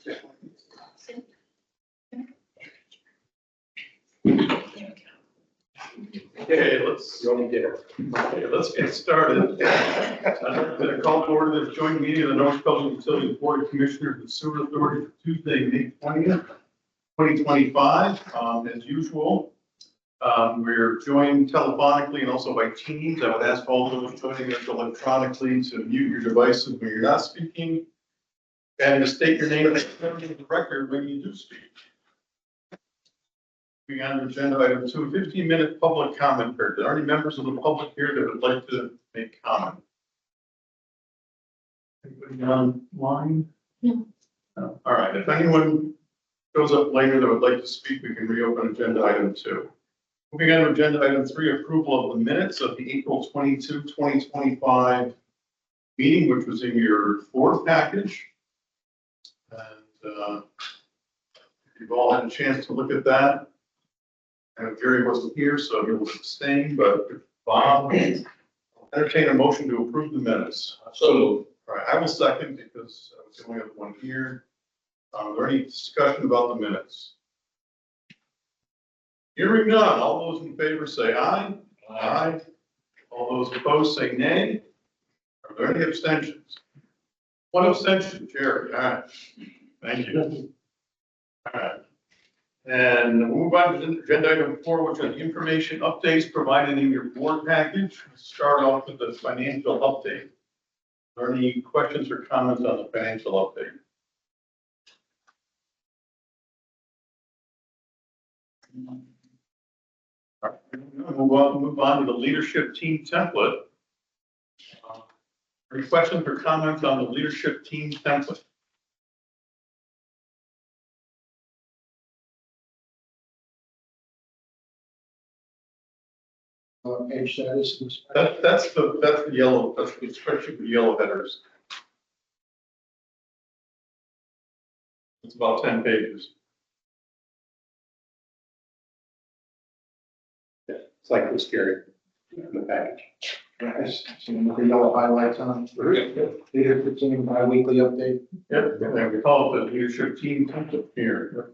Okay, let's get started. I'd like to call to order this joint meeting of the North Coast Utilities Board of Commissioners and Sewer Authority for Tuesday, May 20th, 2025. As usual, we're joined telephonically and also by Teams. I would ask all those joining us electronically to mute your devices when you're not speaking and to state your name and the record when you do speak. Moving on to agenda item 2, 15-minute public comment period. Are there any members of the public here that would like to make comment? Anybody online? No. No. All right, if anyone shows up later that would like to speak, we can reopen agenda item 2. Moving on to agenda item 3, approval of the minutes of the April 22, 2025 meeting, which was in your board package. And you've all had a chance to look at that. Jerry wasn't here, so he will abstain, but Bob, entertain a motion to approve the minutes. So, All right, I will second because I was the only other one here. Is there any discussion about the minutes? Hearing none, all those in favor say aye. Aye. All those opposed say nay. Are there any abstentions? One abstention, Jerry. All right. Thank you. All right. And we'll move on to agenda item 4, which are the information updates provided in your board package. Let's start off with the financial update. Are there any questions or comments on the financial update? All right, move on to the leadership team template. Any questions or comments on the leadership team template? page status. That's the yellow, that's the spreadsheet with yellow headers. It's about 10 pages. Yeah, it's like this Gary in the package. Nice. Some of the yellow highlights on it. Leadership team bi-weekly update. Yep, and we call it the leadership team template here.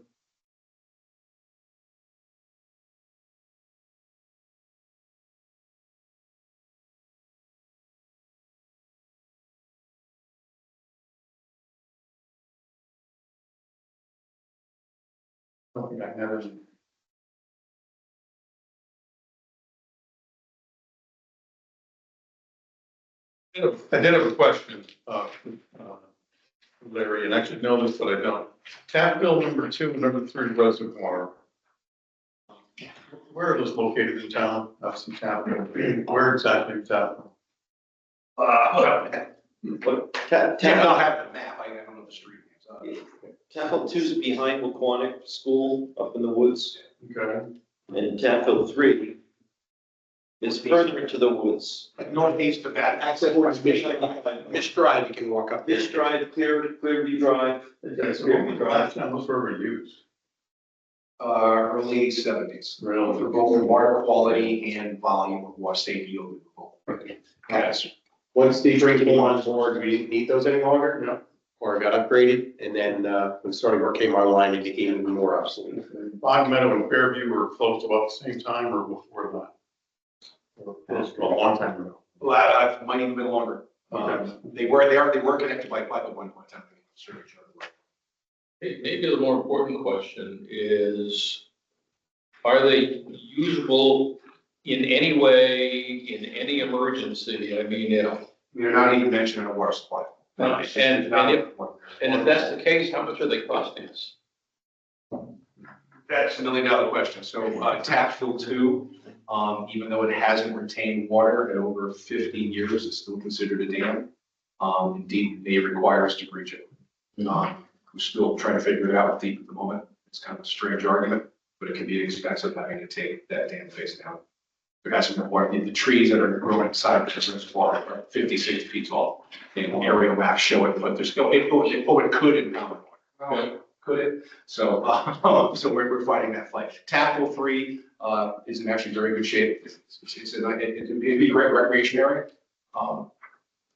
I don't think I have it. I did have a question, Larry, and I should know this, but I don't. Tap bill number 2 and number 3 reservoir. Where are those located in town? I've seen tap bill. Where exactly in town? Tap I'll have the map, I don't know the street names. Hill 2 is behind Waquanic School up in the woods, Okay. and Tap Hill 3 is further into the woods. Like northeast of that, access towards Mish Drive, you can walk up. Fish Drive, Clearview Drive. Okay, so when was the last time those were ever used? Early 70s. Really? For both water quality and volume of water, state yield. Yes. Once the drinking came on board, we didn't need those any longer. Yeah. Or got upgraded, and then when starting work came online, it became even more obsolete. Bog Meadow and Fairview were close to about the same time or before that? A long time ago. Well, I might even been longer. They were connected by pipe at one point in time. Maybe the more important question is, are they usable in any way, in any emergency? I mean, You're not even mentioning a water supply. and if that's the case, how much are they costing us? That's $1 million question. So Tapfield 2, even though it hasn't retained water in over 15 years, it's still considered a dam. Indeed, they require us to breach it. We're still trying to figure it out with deep at the moment. It's kind of a strange argument, but it can be expensive having to take that dam face down. There hasn't been water. The trees that are growing inside the reservoir are 50, 60 feet tall. And aerial maps show it, but there's no, it could in common water. Could it? So, so we're fighting that fight. Tapfield 3 is in actually very good shape. It'd be a great recreation area.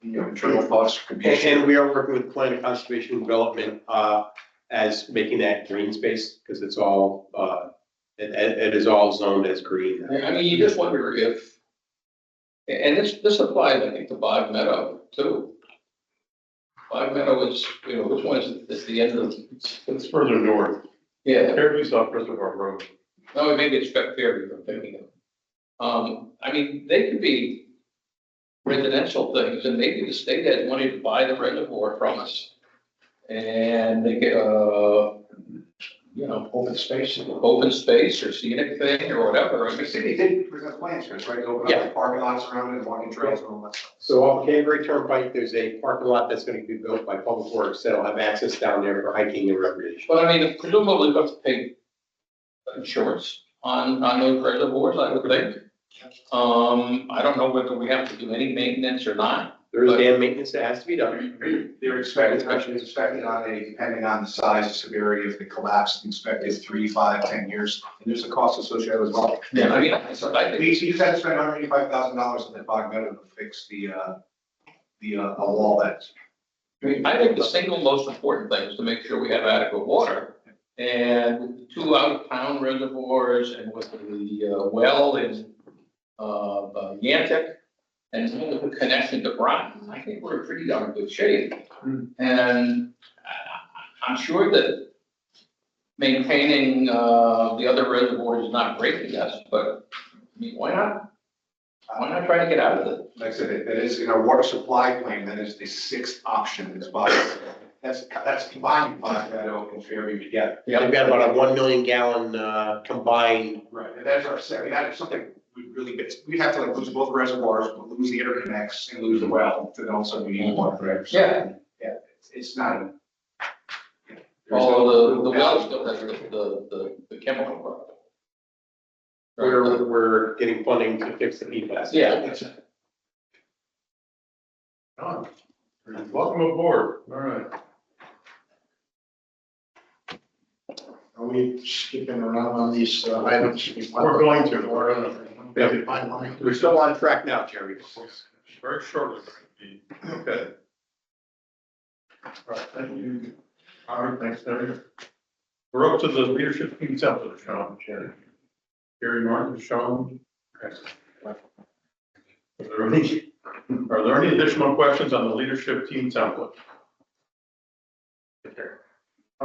Internal thoughts could be. And we are working with Planning Conservation Development as making that green space, because it's all, it is all zoned as green. I mean, you just wonder if, and this applies, I think, to Bog Meadow too. Bog Meadow is, which one is it? It's the end of, It's further north. yeah, Fairview's off Reservoir Road. no, maybe it's Fairview I'm thinking of. I mean, they could be residential things, and maybe the state has money to buy the reservoir from us. And they get, Open space. open space or scenic thing or whatever. I The mean, city did present plans for us, right, to open up the parking lots around it and walking trails and all that stuff. So off Canterbury Turnpike, there's a parking lot that's gonna be built by Public Works that'll have access down there for hiking and recreation. But I mean, presumably we have to pay insurance on those reservoirs, I would think. I don't know whether we have to do any maintenance or not. There is dam maintenance that has to be done. They're expected, actually inspected on depending on the size and severity of the collapse, inspected 3, 5, 10 years. And there's a cost associated as well. Yeah, I mean, I think, We just had to spend $185,000 in the Bog Meadow to fix a wall that's. I think the single most important thing is to make sure we have adequate water. And with the 2 out-of-town reservoirs and with the well in Yantic, and with the connection to Groton, I think we're in pretty darn good shape. And I'm sure that maintaining the other reservoirs is not breaking us, but I mean, why not? Why not try to get out of it? Like I said, that is in our water supply plan, that is the 6th option, is by, that's combining Bog Meadow and Fairview together. They've got about a 1 million gallon, combined. Right, and that's our second, that is something we really, we'd have to like lose both reservoirs, lose the interconnects and lose the well, to then also we need water forever. So, Yeah. Yeah, it's not. Although the well still has the chemical problem. We're getting funding to fix the PFAS. Yeah. John, welcome aboard. All right. Are we skipping around on these items? We're going to. We're gonna- Maybe timeline. We're still on track now, Jerry. Very shortly. Okay. All right, thank you. Howard, thanks, Terry. We're up to the leadership team template, Sean. Gary Martin, Sean. Are there any additional questions on the leadership team template?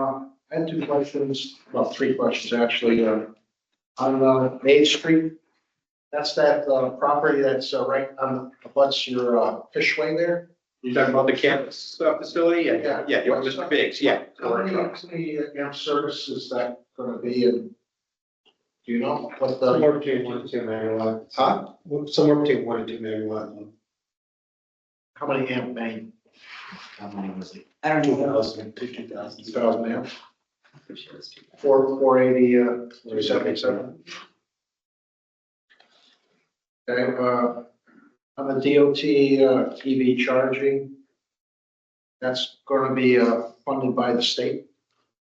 I had 2 questions, well, 3 questions actually. On Main Street, that's that property that's right on, abuts your Fishway there. You talking about the campus facility? Yeah. Yeah, you want Mr. Biggs, yeah. How many amp service is that gonna be, and do you know what the? Somewhere between 1 and 2 megawatts. Huh? Somewhere between 1 and 2 megawatts. How many amp main? How many was it? I don't know. 2,000. 2,000 amp. 480, 277. Okay, on the DOT, EV charging, that's gonna be, funded by the state,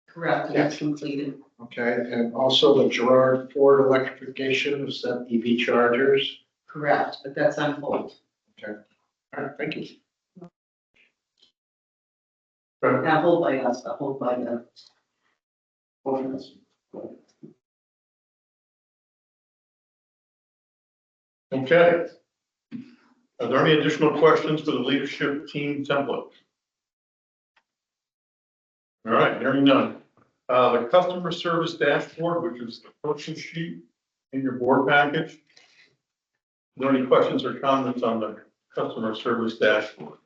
Correct, that's completed. okay? And also the Gerard Ford electrification, is that EV chargers? Correct, but that's on hold. All right, thank you. Not hold by us, but hold by the owners. Okay. Are there any additional questions for the leadership team template? All right, hearing none. The customer service dashboard, which is the purchase sheet in your board package. Are there any questions or comments on the customer service dashboard?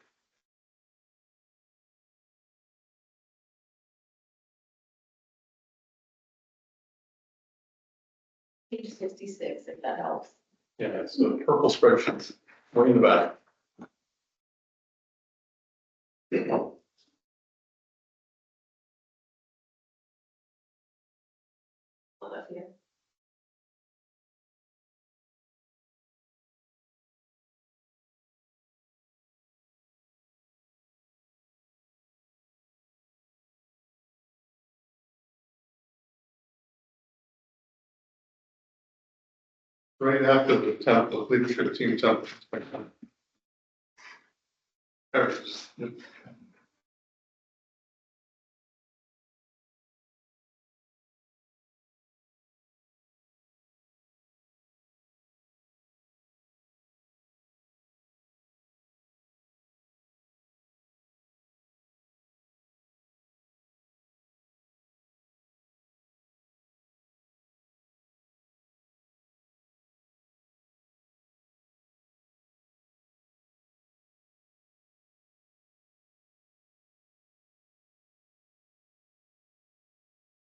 Page 66, if that helps. Yeah, it's the purple spreadsheet, way in the back. Hold up here. Right after the template, leadership team template. There it is.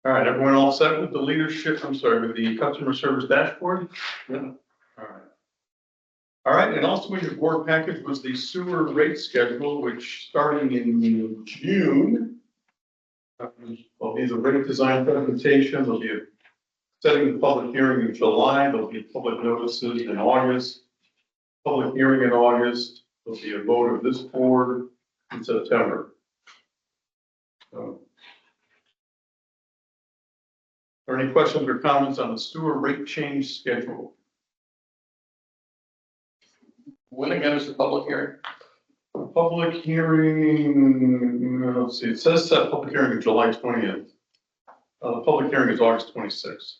All right, everyone all set with the leadership, I'm sorry, with the customer service dashboard? Yeah. All right. All right, and also in your board package was the sewer rate schedule, which starting in June, will be the rate design presentation, there'll be a setting the public hearing in July, there'll be public notices in August, public hearing in August, there'll be a vote of this board in September. So, are there any questions or comments on the sewer rate change schedule? When again is the public hearing? Public hearing, let's see, it says set public hearing is July 20th. The public hearing is August 26th.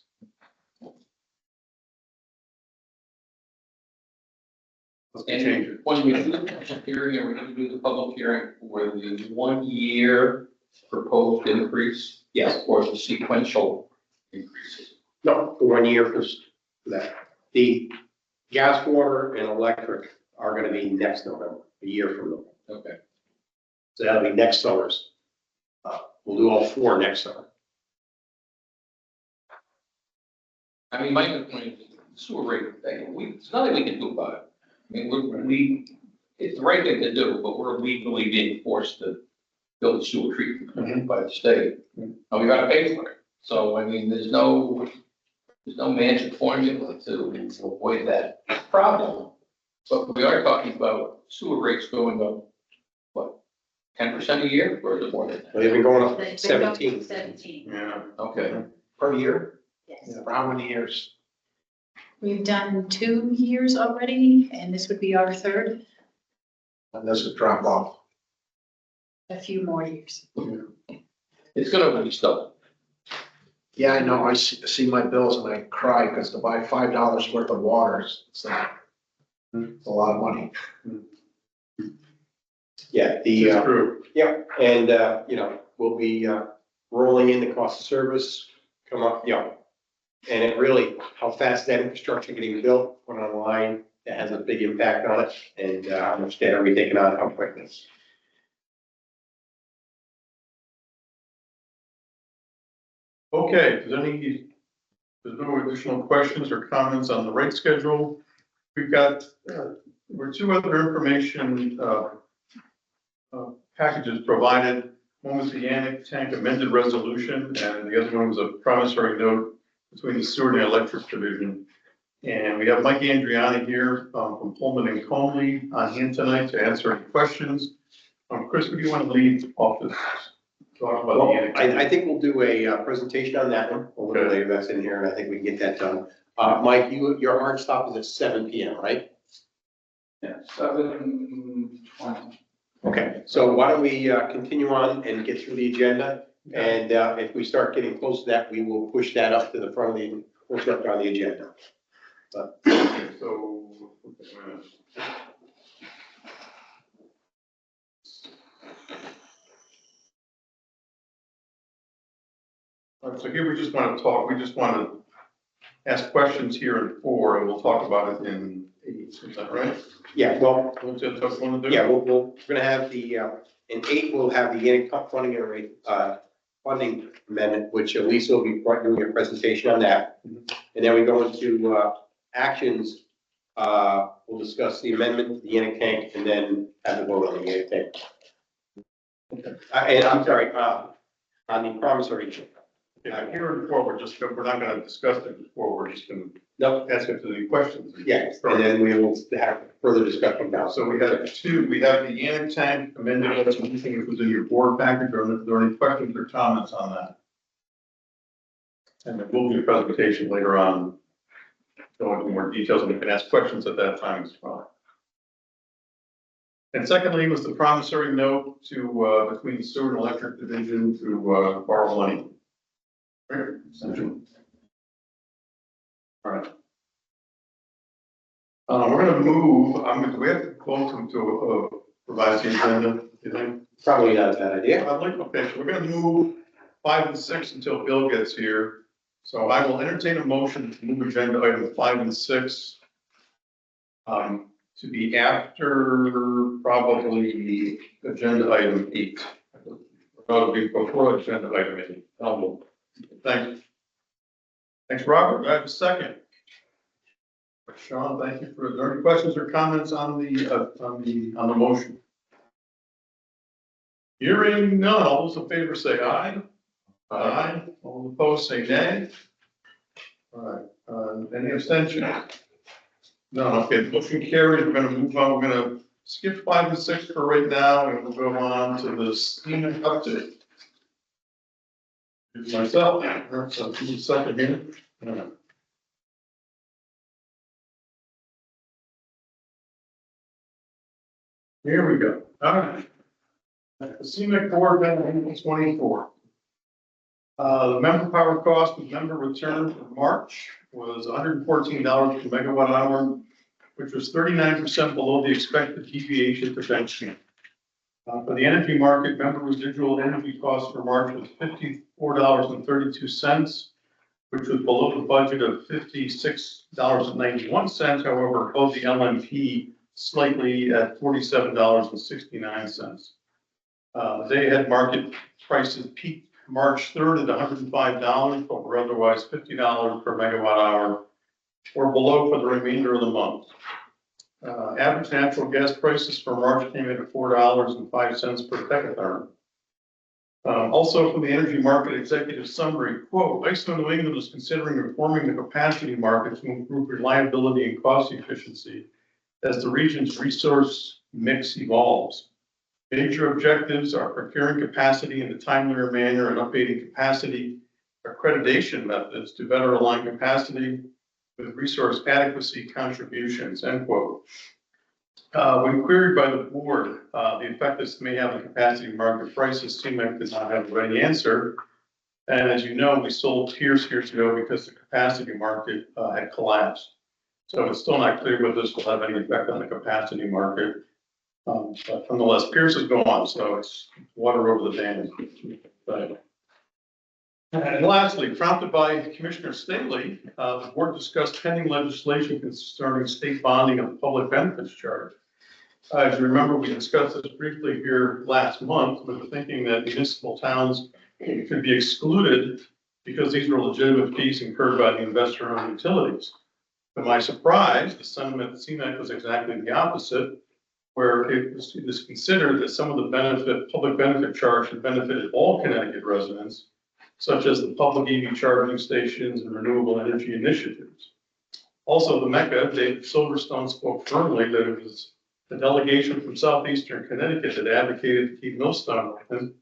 Let's change it. When we do the public hearing, are we going to do the public hearing for the 1 year proposed increase? Yes. Or the sequential increases? No, for 1 year for that. The gas, water, and electric are gonna be next November, a year from November. Okay. So that'll be next summer's. We'll do all 4 next summer. I mean, my point is sewer rate, there's nothing we can do about it. I mean, it's the right thing to do, but we're legally being forced to build a sewer treatment plant by the state. And we gotta pay for it. So, I mean, there's no magic formula to avoid that problem. But we are talking about sewer rates going up, what, 10% a year, or is it more than that? They've been going up They've been going 17. to 17, Yeah. Okay. Per year? yes. For how many years? We've done 2 years already, and this would be our third, And this would drop off. a few more years. It's gonna be stuff. Yeah, I know. I see my bills and I cry because to buy $5 worth of water, it's a lot of money. Yeah, It's true. yeah, and, we'll be, rolling in the cost of service, come up, and it really, how fast that infrastructure getting built, put online, that has a big impact on it, and, how much debt are we taking on, how quickly. Okay, there's no additional questions or comments on the rate schedule. We've got, were 2 other information, packages provided. One was the Yannick Tank amended resolution, and the other one was a promissory note between the sewer and the electric division. And we have Mike Andriani here, from Pullman and Conley on hand tonight to answer any questions. Chris, would you want to lead off this? Talk about the Well, Yannick Tank? I think we'll do a, presentation on that one, a little later, that's in here, and I think we can get that done. Mike, your hard stop is at 7 PM, right? Yeah, 7:20. Okay, so why don't we continue on and get through the agenda? And if we start getting close to that, we will push that up to the front of the, push up on the agenda. Okay, so, wait a minute. All right, so here we just want to talk, we just want to ask questions here in 4, and we'll talk about it in 8, is that right? Yeah, well, What's that tough one to do? yeah, we're gonna have the, in 8, we'll have the Yannick funding and rate, funding amendment, which Lisa will be doing a presentation on that. And then we go into, actions, we'll discuss the amendment to the Yannick tank and then have a vote on the Yannick tank. And I'm sorry, on the promissory. Yeah, here in 4, we're not going to discuss it before, we're just going No, to ask if there's any questions. yes, and then we will have further discussion now. So we have 2, we have the Yannick Tank amended resolution, which was in your board package, or are there any questions or comments on that? And then we'll do a presentation later on, go into more details, and we can ask questions at that time as well. And secondly, was the promissory note to, between the sewer and electric division to borrow money. Right, essentially. All right. We're gonna move, do we have to go to revise the agenda, do you think? Probably not a bad idea. Okay, so we're gonna move 5 and 6 until Bill gets here. So I will entertain a motion to move agenda item 5 and 6 to be after probably agenda item 8. It'll be before agenda item 8. Thank you. Thanks, Robert. I have a second. Sean, thank you for, are there any questions or comments on the motion? Hearing none, all those in favor say aye. Aye. All opposed say nay. All right, any abstentions? No, okay, motion carried. We're gonna move on. We're gonna skip 5 and 6 for right now, and we'll go on to the scenic update. Here's myself, so give me a second here. All right. Here we go. All right. The scenic board, then 24. The member power cost of member return for March was $114 per megawatt hour, which was 39% below the expected deviation to benchmark. For the energy market, member residual energy cost for March was $54.32, which was below the budget of $56.91, however, above the LMP slightly at $47.69. The day-ahead market prices peaked March 3rd at $105, but were otherwise $50 per megawatt hour, or below for the remainder of the month. Average natural gas prices for March came in at $4.05 per decatherm. Also from the energy market executive summary, quote, ISO New England is considering reforming the capacity market to improve reliability and cost efficiency as the region's resource mix evolves. Major objectives are procuring capacity in a timelier manner and updating capacity accreditation methods to better align capacity with resource adequacy contributions, end quote. When queried by the board, the effect this may have on capacity market prices, CMEC does not have a ready answer. And as you know, we sold Pierce years ago because the capacity market had collapsed. So it's still not clear whether this will have any effect on the capacity market. But nonetheless, Pierce is gone, so it's water over the dam. But, and lastly, prompted by Commissioner Staley, the board discussed pending legislation concerning state bonding of the public benefits charge. As you remember, we discussed this briefly here last month with the thinking that municipal towns could be excluded because these were legitimate fees incurred by the investor-owned utilities. To my surprise, the sentiment at CMEC was exactly the opposite, where it was considered that some of the public benefit charge had benefited all Connecticut residents, such as the public EV charging stations and renewable energy initiatives. Also, the Mecca, David Silverstone, spoke firmly that it was the delegation from southeastern Connecticut that advocated to keep Millstone open,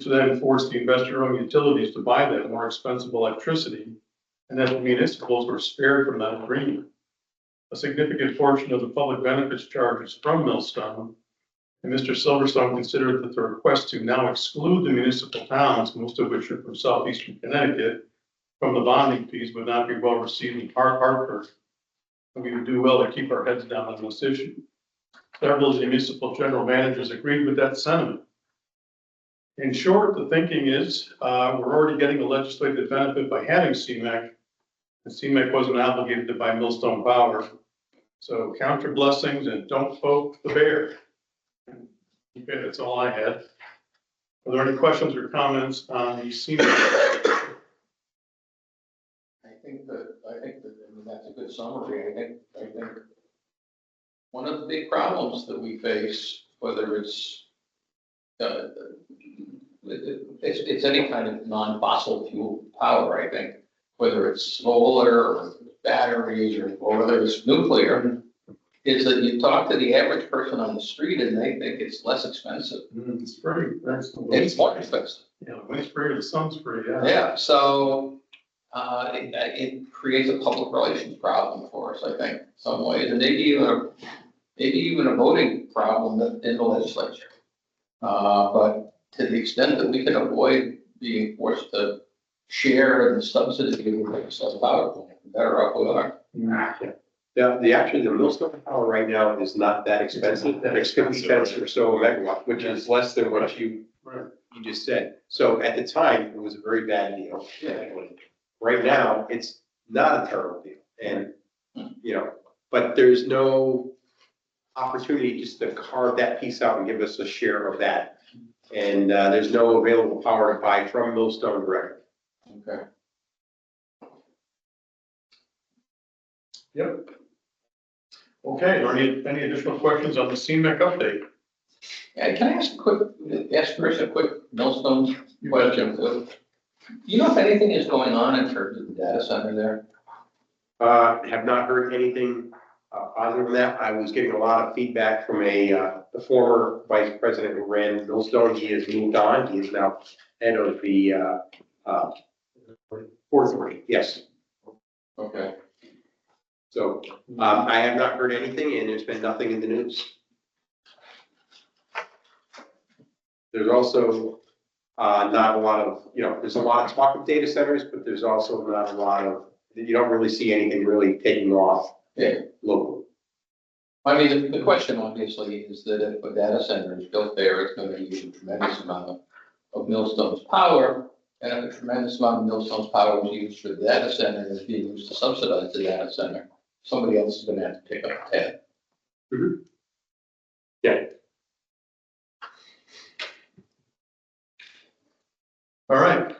to then force the investor-owned utilities to buy that more expensive electricity, and that the municipals were spared from that agreement. A significant portion of the public benefits charges from Millstone, and Mr. Silverstone considered that the request to now exclude the municipal towns, most of which are from southeastern Connecticut, from the bonding fees would not be well received in Hartford, and we would do well to keep our heads down on this issue. Several of the municipal general managers agreed with that sentiment. In short, the thinking is we're already getting a legislative benefit by having CMEC, and CMEC wasn't obligated to buy Millstone Power. So count your blessings and don't poke the bear. Okay, that's all I had. Are there any questions or comments on the CMEC? I think that, I mean, that's a good summary. I think one of the big problems that we face, whether it's any kind of non-fossil fuel power, I think, whether it's solar or batteries or whether it's nuclear, is that you talk to the average person on the street and they think it's less expensive. It's free. It's more expensive. Yeah, the wind's free, the sun's free, yeah. Yeah, so it creates a public relations problem for us, I think, in some ways, and maybe even a voting problem in the legislature. But to the extent that we can avoid being forced to share the subsidy of power plant, the better off we are. The Millstone power right now is not that expensive. It's 50 cents or so a megawatt, which is less than what you just said. So at the time, it was a very bad deal. Right now, it's not a terrible deal. And, but there's no opportunity just to carve that piece out and give us a share of that. And there's no available power to buy from Millstone directly. Okay. Yep. Okay, are any additional questions on the CMAC update? Yeah, can I ask Chris a quick millstone You question? You know if anything is going on in terms of the data center there? Have not heard anything positive from that. I was getting a lot of feedback from the former vice president who ran Millstone. He has moved on. He is now head of the Port Authority. Yes. Okay. So I have not heard anything, and there's been nothing in the news. There's also not a lot of, there's a lot of talk of data centers, but there's also not a lot of, you don't really see anything really taking off Yeah. locally. I mean, the question obviously is that if a data center is built there, it's going to use a tremendous amount of Millstone's power. And if a tremendous amount of Millstone's power is used for the data center and is being used to subsidize the data center, somebody else is going to have to pick up the tab. Yeah. All right,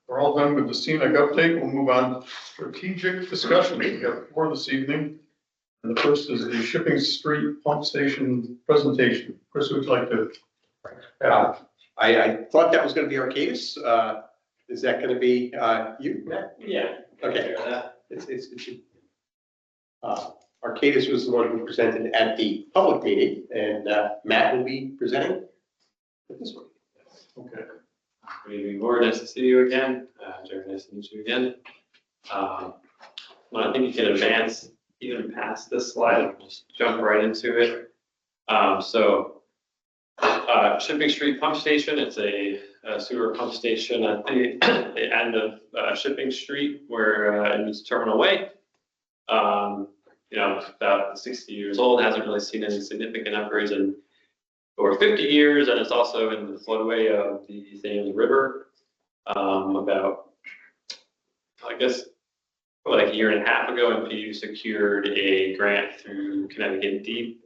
we're all done with the CMAC update. We'll move on to strategic discussion. We got 4 this evening. And the first is the Shipping Street Pump Station presentation. Chris, would you like to? I thought that was going to be Arcadis. Is that going to be you, Matt? Yeah. Okay. Arcadis was the one who presented at the public meeting, and Matt will be presenting this one. Okay. Good evening, board. Nice to see you again. Jerry, nice to meet you again. Well, I think you can advance even past this slide and just jump right into it. Shipping Street Pump Station, it's a sewer pump station at the end of Shipping Street where it meets Terminal Way. About 60 years old, hasn't really seen any significant upgrades in over 50 years, and it's also in the floodway of the Thames River. About, I guess, like a year and a half ago, MPU secured a grant through Connecticut Deep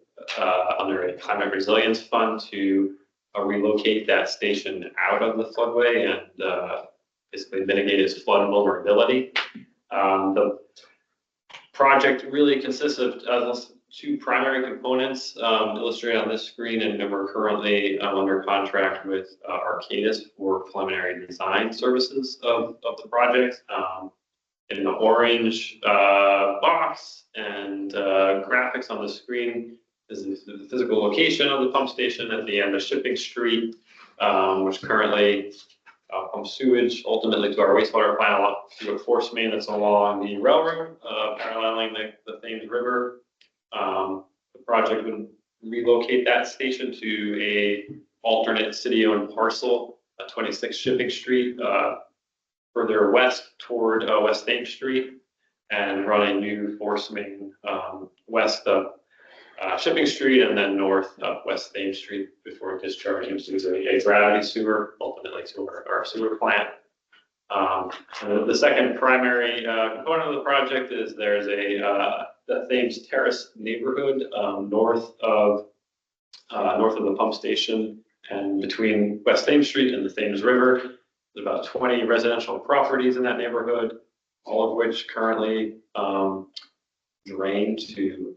under a climate resilience fund to relocate that station out of the floodway and basically mitigate its flood vulnerability. The project really consists of 2 primary components illustrated on this screen, and we're currently under contract with Arcadis for preliminary design services of the project. In the orange box and graphics on the screen is the physical location of the pump station at the end of Shipping Street, which currently pumps sewage ultimately to our wastewater plant through a force main that's along the railroad, paralleling the Thames River. The project would relocate that station to a alternate city-owned parcel at 26 Shipping Street, further west toward West Thames Street, and run a new force main west of Shipping Street and then north of West Thames Street before discharging to a gravity sewer, ultimately to our sewer plant. And the second primary component of the project is there's the Thames Terrace neighborhood north of the pump station and between West Thames Street and the Thames River. There's about 20 residential properties in that neighborhood, all of which currently drain to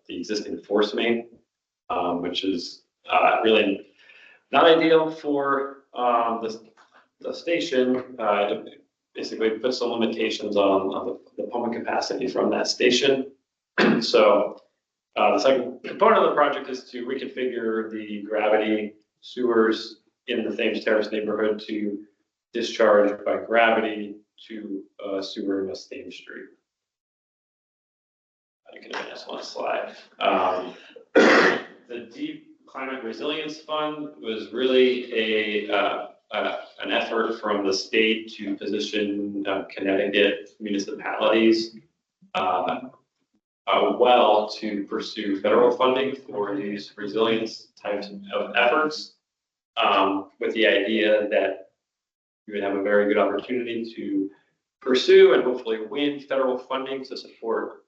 the existing force main, which is really not ideal for the station. It basically puts some limitations on the pumping capacity from that station. So the second component of the project is to reconfigure the gravity sewers in the Thames Terrace neighborhood to discharge by gravity to sewer in West Thames Street. I can advance one slide. The Deep Climate Resilience Fund was really an effort from the state to position Connecticut municipalities well to pursue federal funding for these resilience types of efforts, with the idea that you would have a very good opportunity to pursue and hopefully win federal funding to support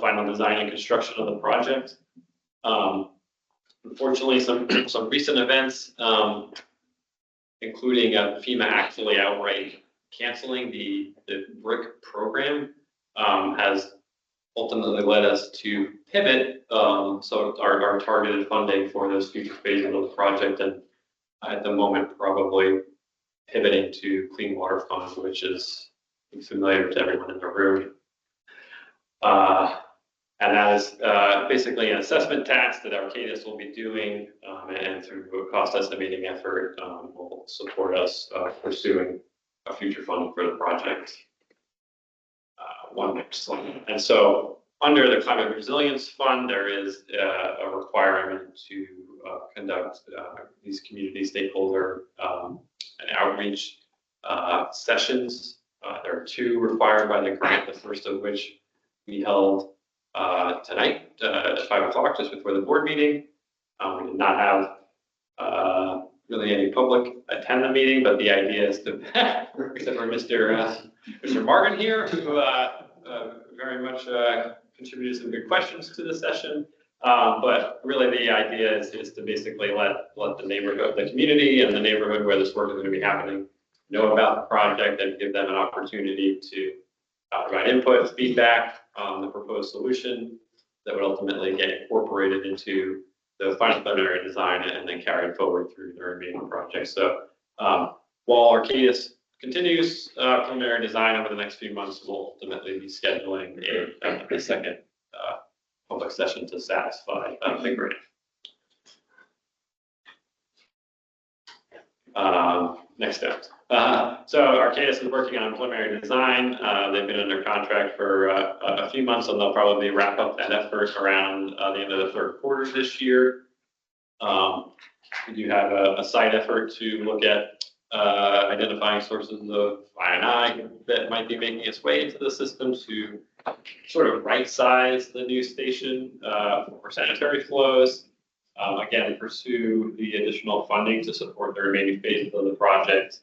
final design and construction of the project. Unfortunately, some recent events, including FEMA actually outright canceling the brick program has ultimately led us to pivot, so our targeted funding for those future phases of the project, and at the moment, probably pivoting to Clean Water Fund, which is familiar to everyone in the room. And that is basically an assessment task that Arcadis will be doing, and through a cost estimating effort, will support us pursuing a future funding for the project. One next slide. And so under the Climate Resilience Fund, there is a requirement to conduct these community stakeholder and outreach sessions. There are 2 required by the grant, the first of which we held tonight at 5 o'clock, just before the board meeting. We did not have really any public attend the meeting, but the idea is to, except for Mr. Martin here, who very much contributed some good questions to the session. But really the idea is to basically let the neighborhood, the community and the neighborhood where this work is going to be happening know about the project and give them an opportunity to provide input, feedback on the proposed solution that would ultimately get incorporated into the final preliminary design and then carried forward through the remaining projects. So while Arcadis continues preliminary design over the next few months, we'll ultimately be scheduling a second public session to satisfy the grant. Next step. So Arcadis is working on preliminary design. They've been under contract for a few months, and they'll probably wrap up that effort around the end of the 3rd quarter this year. We do have a site effort to look at identifying sources of I&I that might be making its way into the system to sort of right-size the new station for sanitary flows. Again, pursue the additional funding to support the remaining phases of the project,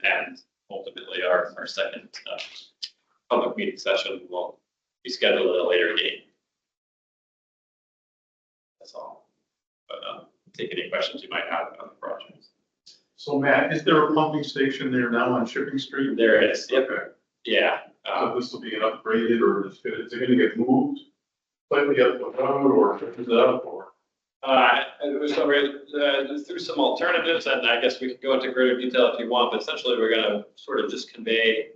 and ultimately our second public meeting session will be scheduled at a later date. That's all. But take any questions you might have about the project. So Matt, is there a pumping station there now on Shipping Street? There is. Yep. Okay. Yeah. So this will be an upgraded, or is it gonna get moved slightly up the road, or is it up, or? So we're through some alternatives, and I guess we could go into greater detail if you want, but essentially we're gonna sort of just convey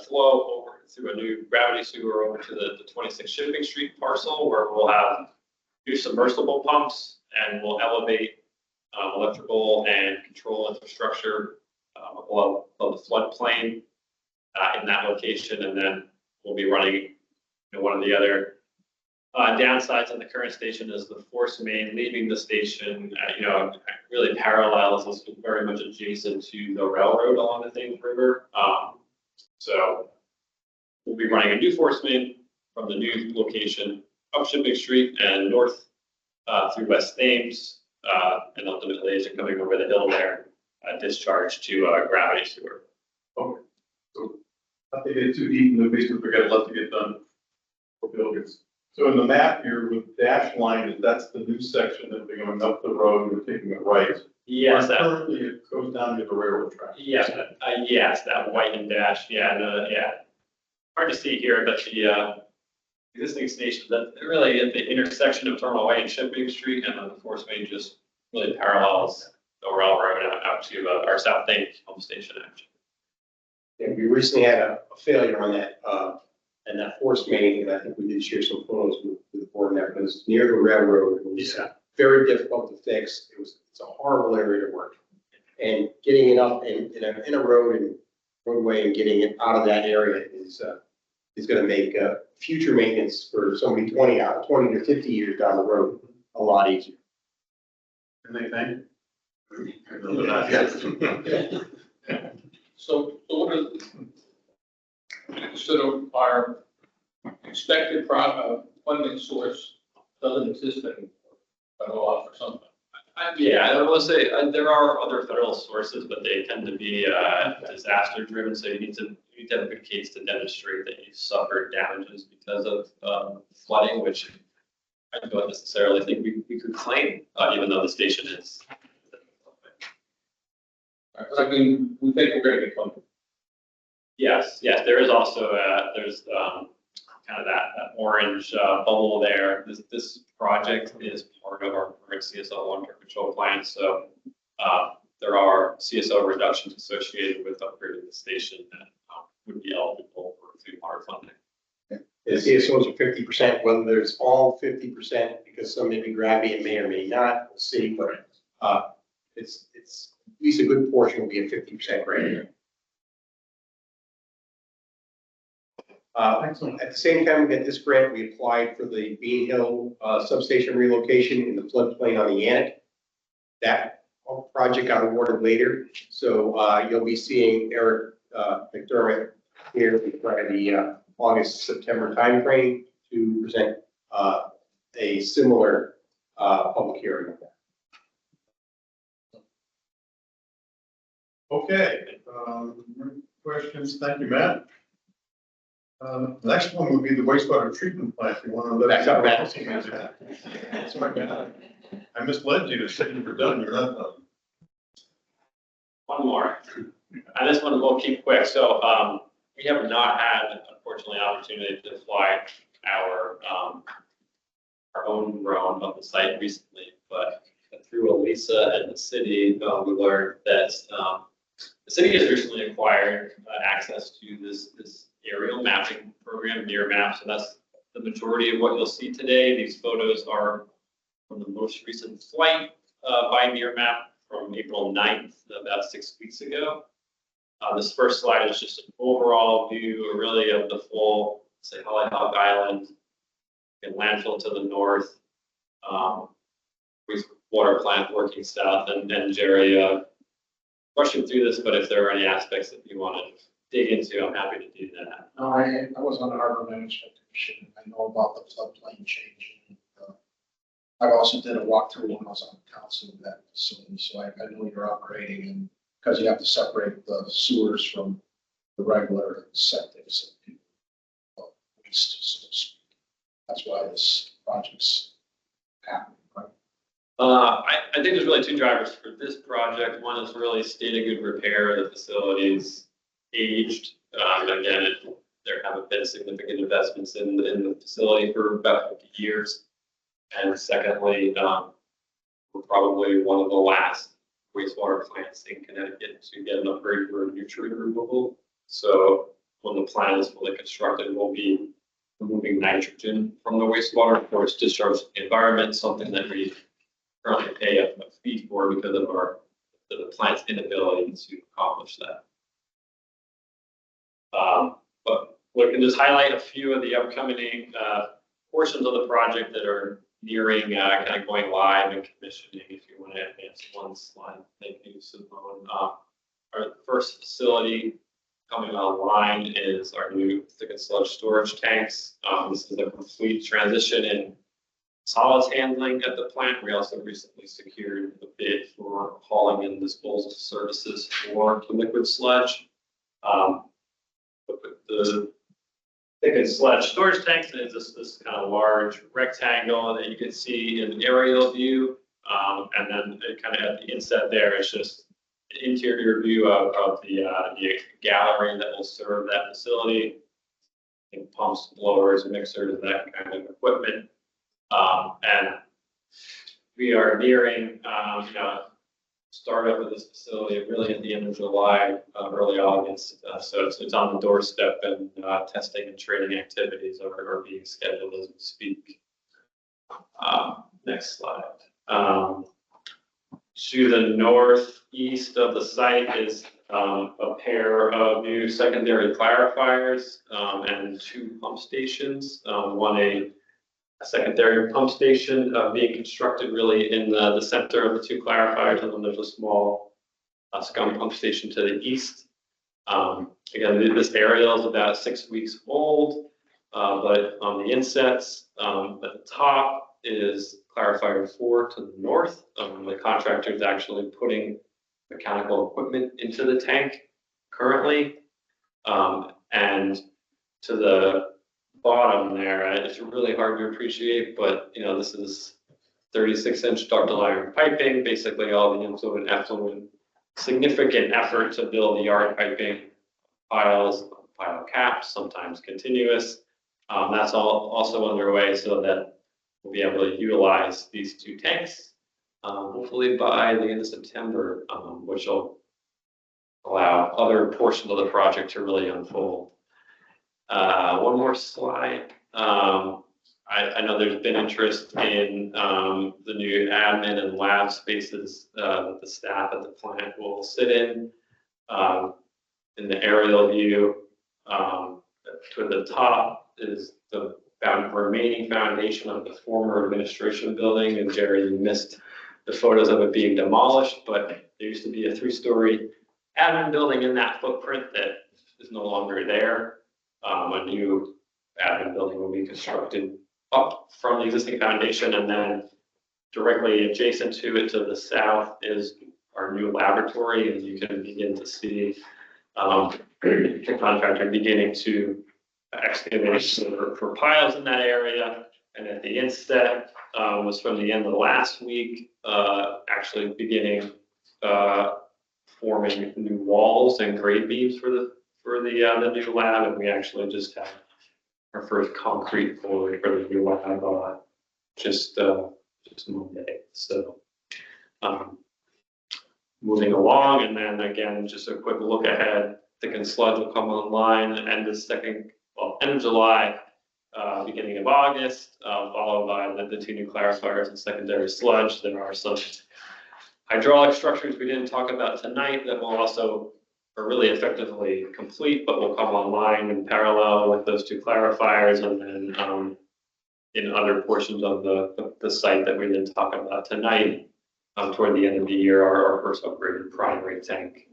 flow over through a new gravity sewer over to the 26 Shipping Street parcel, where we'll have 2 submersible pumps, and we'll elevate electrical and control infrastructure above the floodplain in that location, and then we'll be running one of the other downsides of the current station is the force main leaving the station, really parallels, is very much adjacent to the railroad along the Thames River. So we'll be running a new force main from the new location up Shipping Street and north through West Thames, and ultimately as you're coming over the hill there, discharge to gravity sewer. Okay. So not to get too deep in the basement, we got a lot to get done for buildings. So in the map here with dash line, that's the new section that we're going up the road, we're taking it right. Yes, Where currently it goes down to the railroad track. yes, that white and dash, yeah. Hard to see here, but the existing station, that really at the intersection of Terminal Way and Shipping Street, and then the force main just really parallels the railroad out to our South Thames pump station actually. And we recently had a failure on that, and that force main, and I think we did share some photos with the board, that was near the railroad. It was very difficult to fix. It's a horrible area to work. And getting it up in a road and roadway and getting it out of that area is going to make future maintenance for somebody 20 to 50 years down the road a lot easier. Anything? So what is, sort of our expected funding source doesn't exist anymore, federal law for something. Yeah, I will say there are other federal sources, but they tend to be disaster driven. So you need to have a good case to demonstrate that you suffered damages because of flooding, which I don't necessarily think we could claim, even though the station is. I mean, we think we're going to get funded. Yes, yes, there is also, there's, kind of that orange, bubble there. This project is part of our current CSO long-term control plan, so, there are CSO reductions associated with upgrading the station that, would be eligible for water funding. The CSOs are 50%, whether there's all 50%, because some may be grabby and may or may not, we'll see, but, it's at least a good portion will be a 50% grant. At the same time we get this grant, we applied for the Bean Hill substation relocation in the floodplain on the Yannick. That project got awarded later, so you'll be seeing Eric McDermott here by the August, September timeframe to present a similar public hearing. Okay, questions? Thank you, Matt. Next one would be the wastewater treatment plant. You want to let us know? Sorry, Matt. I misled you to say you were done. You're not done. One more, and this one we'll keep quick. So, we have not had, unfortunately, opportunity to fly our own drone of the site recently, but through Elisa and the city, we learned that, the city has recently acquired access to this aerial mapping program, Near Map. So that's the majority of what you'll see today. These photos are from the most recent flight by Near Map from April 9th, about 6 weeks ago. This first slide is just an overall view, really, of the full, say, Hollyhock Island, and landfill to the north, water plant working south, and Jerry, rushing through this, but if there are any aspects that you want to dig into, I'm happy to do that. No, I was on the Harbor Management Commission. I know about the floodplain changing. I also did a walkthrough when I was on council of that facility, so I know you're operating, and because you have to separate the sewers from the regular septics. That's why this project's happening, right? I think there's really two drivers for this project. One is really state of good repair of the facilities aged. Again, there haven't been significant investments in the facility for about 50 years. And secondly, we're probably one of the last wastewater plants in Connecticut to get an upgrade for nutrient removal. So when the plant is fully constructed, we'll be removing nitrogen from the wastewater for its discharge to the environment, something that we currently pay a fee for because of the plant's inability to accomplish that. But we can just highlight a few of the upcoming portions of the project that are nearing kind of going live and commissioning. If you want to advance one slide, thank you, Simone. Our first facility coming online is our new thick and sludge storage tanks. This is a complete transition in solids handling at the plant. We also recently secured a bid for hauling and disposal services for the liquid sludge. The thick and sludge storage tanks is this kind of large rectangle that you can see in an aerial view. And then it kind of at the inset there, it's just an interior view of the gallery that will serve that facility. And pumps, blowers, mixers, that kind of equipment. And we are nearing startup of this facility really at the end of July, early August. So it's on the doorstep, and testing and training activities are being scheduled as we speak. Next slide. To the northeast of the site is a pair of new secondary clarifiers and two pump stations. One a secondary pump station being constructed really in the center of the two clarifiers, and then there's a small scum pump station to the east. Again, this aerial is about 6 weeks old, but on the insets at the top is clarifier 4 to the north. The contractor is actually putting mechanical equipment into the tank currently, and to the bottom there, it's really hard to appreciate, but this is 36-inch ductile iron piping, basically all the influent effluent, significant effort to build the yard piping pile caps, sometimes continuous. That's all also underway so that we'll be able to utilize these 2 tanks, hopefully by the end of September, which will allow other portions of the project to really unfold. One more slide. I know there's been interest in the new admin and lab spaces that the staff at the plant will sit in. In the aerial view, to the top is the remaining foundation of the former administration building. And Jerry, you missed the photos of it being demolished, but there used to be a 3-story admin building in that footprint that is no longer there. A new admin building will be constructed up from the existing foundation, and then directly adjacent to it to the south is our new laboratory, and you can begin to see the contractor beginning to excavate for piles in that area. And at the inset was from the end of last week, actually beginning forming new walls and grade beams for the new lab, and we actually just had our first concrete pour for the new lab just Monday. So moving along, and then again, just a quick look ahead. Thick and sludge will come online end of July, beginning of August, followed by the 2 new clarifiers and secondary sludge. There are some hydraulic structures we didn't talk about tonight that will also are really effectively complete, but will come online in parallel with those 2 clarifiers, and then in other portions of the site that we didn't talk about tonight, toward the end of the year, our first upgraded primary tank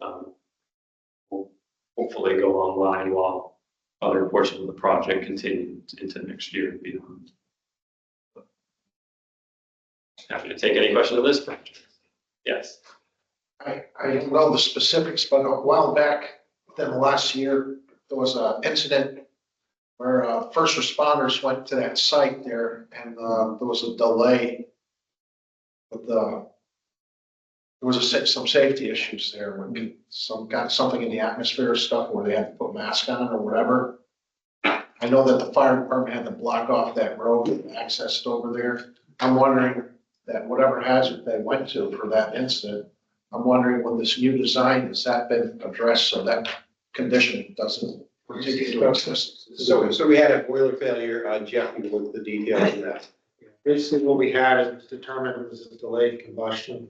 will hopefully go online while other portions of the project continue into next year and beyond. Happy to take any questions on this project. Yes. I don't know the specifics, but a while back, within the last year, there was an incident where first responders went to that site there, and there was a delay with there was some safety issues there when got something in the atmosphere stuff where they had to put masks on or whatever. I know that the fire department had to block off that road and access over there. I'm wondering that whatever hazard they went to for that incident, I'm wondering when this new design, has that been addressed so that condition doesn't continue to exist? So we had a boiler failure. Jeff, you look at the details of that. Basically, what we had is determined was a delayed combustion.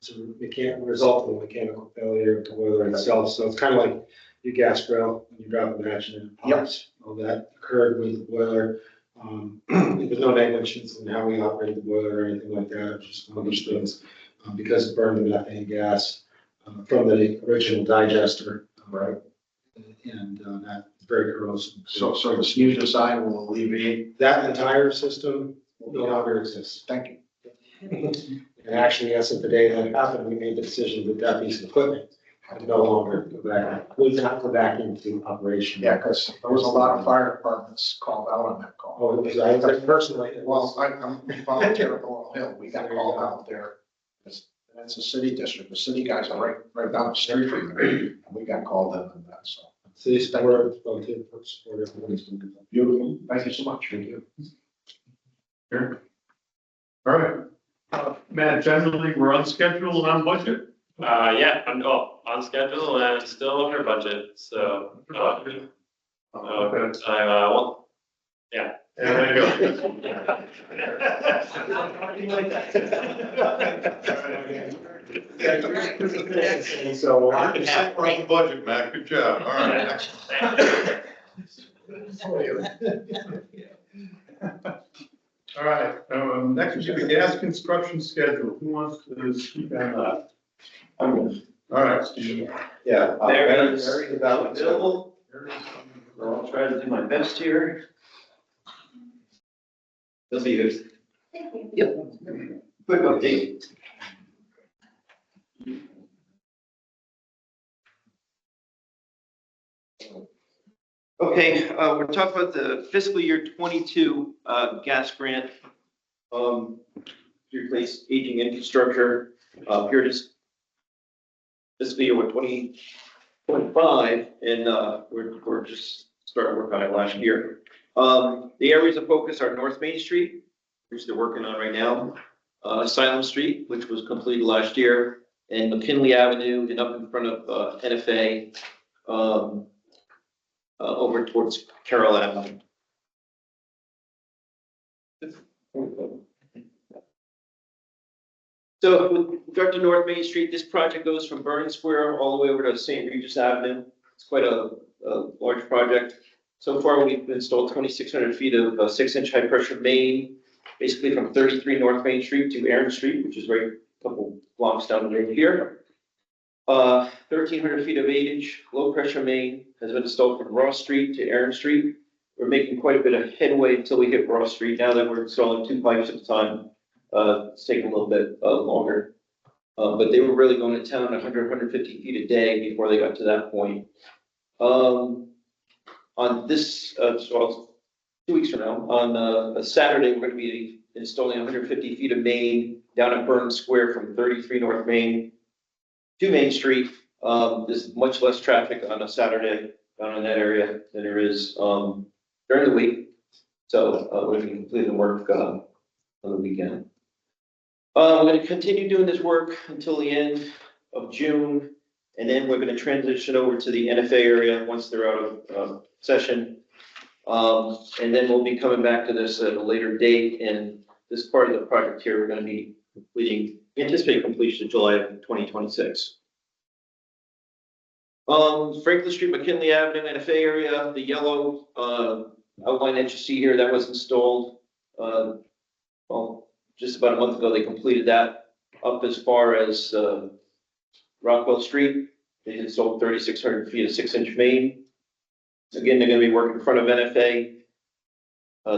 So it can't result in a mechanical failure of the boiler itself. So it's kind of like your gas grill when you drop a match in it. Yes. All that occurred with the boiler. There's no negligence in how we operate the boiler or anything like that. It's just one of those things because it burned the methane gas from the original digester. Right. And that's very corrosive. So this new design will alleviate. That entire system no longer exists. Thank you. And actually, as of the day that happened, we made the decision that that piece of equipment had to no longer go back, would not go back into operation. Yeah, because there was a lot of fire departments called out on that call. Oh, it was, I was personally, it Well, was, I'm volunteer at Laurel Hill. We got called out there. That's a city district. The city guys are right down the street from there. And we got called in on that, so. city support, volunteer support, everybody's doing good. Beautiful. Thank you so much. Thank you. Sure. All right. Matt, generally, we're on schedule and on budget. Yeah, I'm on schedule and still under budget, so. Okay. I won't, yeah. There you go. So, We're on budget, Matt. Good job. All right. All right, next we have the gas construction schedule. Who wants to speak on that? All right, Steve. Yeah. Very Available. I'll try to do my best here. They'll be yours. Thank you. Yep. Quick update. Okay, we're talking about the fiscal year 22 gas grant to replace aging infrastructure. Here it is. Fiscal year 24 25, and we're just starting work on it last year. The areas of focus are North Main Street, which they're working on right now, Asylum Street, which was completed last year, and McKinley Avenue, and up in front of NFA, over towards Carroll Avenue. So with regard to North Main Street, this project goes from Vernon Square all the way over to St. Regis Avenue. It's quite a large project. So far, we've installed 2,600 feet of 6-inch high-pressure main, basically from 33 North Main Street to Aaron Street, which is right a couple blocks down the road here. 1,300 feet of 8-inch low-pressure main has been installed from Ross Street to Aaron Street. We're making quite a bit of headway until we hit Ross Street. Now that we're installing 2 pipes at a time, it's taking a little bit longer. But they were really going to town 100, 150 feet a day before they got to that point. On this, so 2 weeks from now, on a Saturday, we're going to be installing 150 feet of main down at Vernon Square from 33 North Main to Main Street. There's much less traffic on a Saturday down in that area than there is during the week. So we're going to complete the work on the weekend. We're going to continue doing this work until the end of June, and then we're going to transition over to the NFA area once they're out of session. And then we'll be coming back to this at a later date, and this part of the project here, we're going to be completing, anticipate completion in July of 2026. Franklin Street, McKinley Avenue, NFA area, the yellow outline that you see here, that was installed, well, just about a month ago. They completed that up as far as Rockwell Street. They installed 3,600 feet of 6-inch main. Again, they're going to be working in front of NFA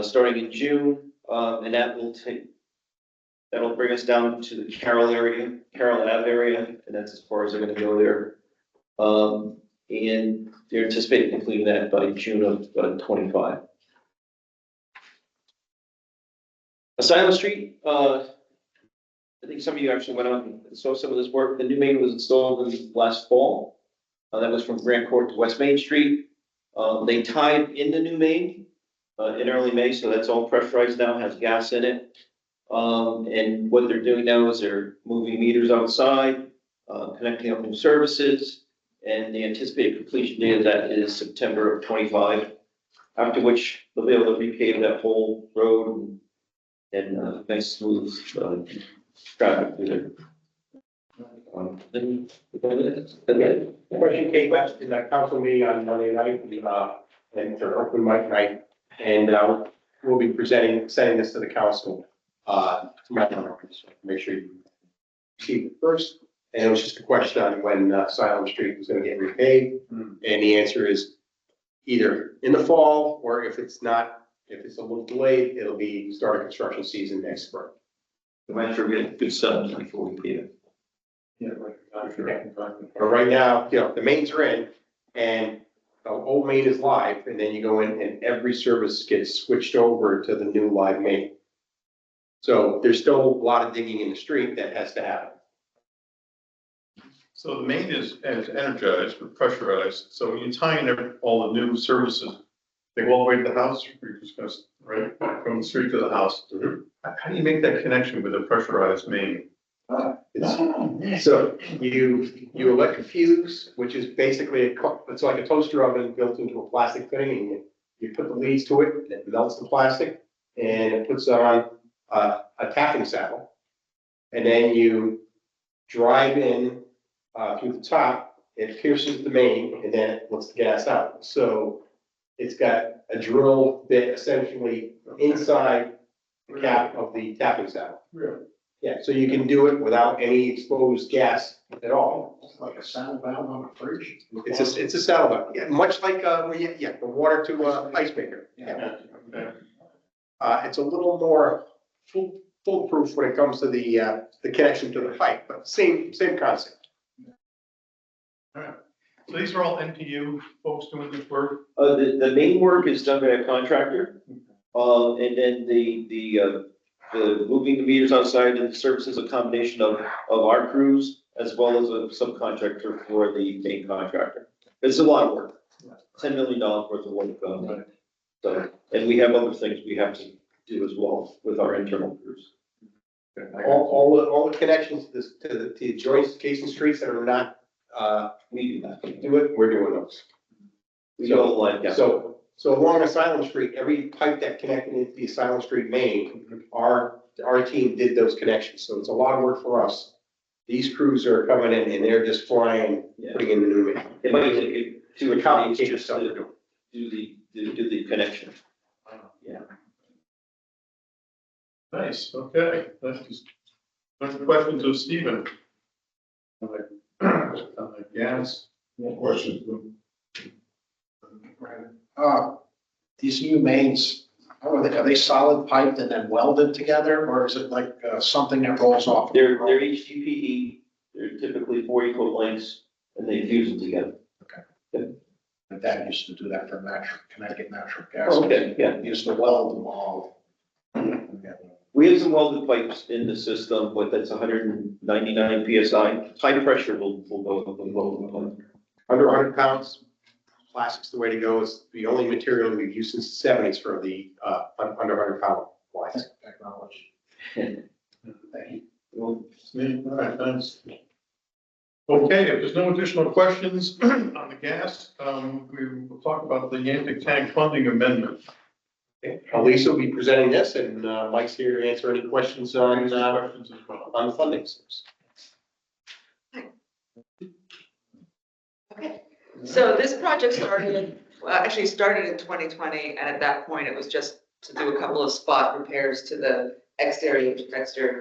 starting in June, and that'll bring us down to the Carroll Ave area, and that's as far as they're going to go there. And they're anticipating completing that by June of 25. Asylum Street, I think some of you actually went out and saw some of this work. The new main was installed in last fall. That was from Grand Court to West Main Street. They tied in the new main in early May, so that's all pressurized now, has gas in it. And what they're doing now is they're moving meters outside, connecting up new services, and the anticipated completion date of that is September of 25, after which they'll be able to repave that whole road and nice smooth traffic through there. The question came up in that council meeting on Monday night, and their open mic night, and we'll be sending this to the council tomorrow. Make sure you see it first. And it was just a question on when Asylum Street was going to get repaid, and the answer is either in the fall, or if it's not, if it's a little delayed, it'll be start of construction season next spring. The master will get good stuff before we pay it. Yeah, right. But right now, the mains are in, and the old main is live, and then you go in and every service gets switched over to the new live main. So there's still a lot of digging in the street that has to happen. So the main is energized but pressurized. So when you tie in all the new services, they go all the way to the house, or you're just gonna, right, from the street to the house. How do you make that connection with a pressurized main? So you electrofuse, which is basically it's like a toaster oven built into a plastic thing, and you put the leads to it, and it melts the plastic, and it puts on a tapping saddle, and then you drive in through the top. It pierces the main, and then it lets the gas out. So it's got a drill bit essentially inside the cap of the tapping saddle. Really? Yeah, so you can do it without any exposed gas at all. It's like a saddle valve on a fridge. It's a saddle valve, yeah, much like, the water to ice maker. Yeah. It's a little more foolproof when it comes to the connection to the pipe, but same concept. All right. So these are all NPU folks doing this work? The main work is done by a contractor, and then the moving the meters outside and the service is a combination of our crews as well as a subcontractor for the main contractor. It's a lot of work, $10 million worth of work. So, and we have other things we have to do as well with our internal crews. All the connections to the joints, Casey streets that are not, We do that. do it, we're doing those. We don't like, yeah. So along Asylum Street, every pipe that connected into the Asylum Street main, our team did those connections, so it's a lot of work for us. These crews are coming in and they're just flying, Yeah. putting in the new main. It might take you 2 or 3 days Complicated just stuff to to do. do the connection. Yeah. Nice, okay. That's questions of Stephen. Yes. More questions? These new mains, are they solid piped and then welded together, or is it like something that rolls off? They're HDPE, they're typically 40-foot lengths, and they fuse them together. My dad used to do that for Connecticut Natural Gas. Oh, okay, yeah. He used to weld them all. We have some welded pipes in the system, but that's 199 PSI. High pressure will go with the welded pipe. Under 100 pounds, plastic's the way to go. It's the only material we've used since the 70s for the under 100 pound lines. Technology. Thank you. All right, thanks. Okay, if there's no additional questions on the gas, we will talk about the Yantic Tank funding amendment. Okay. Lisa will be presenting this, and Mike's here to answer any questions on Questions as well. the funding source. Okay, so this project actually started in 2020, and at that point, it was just to do a couple of spot repairs to the exterior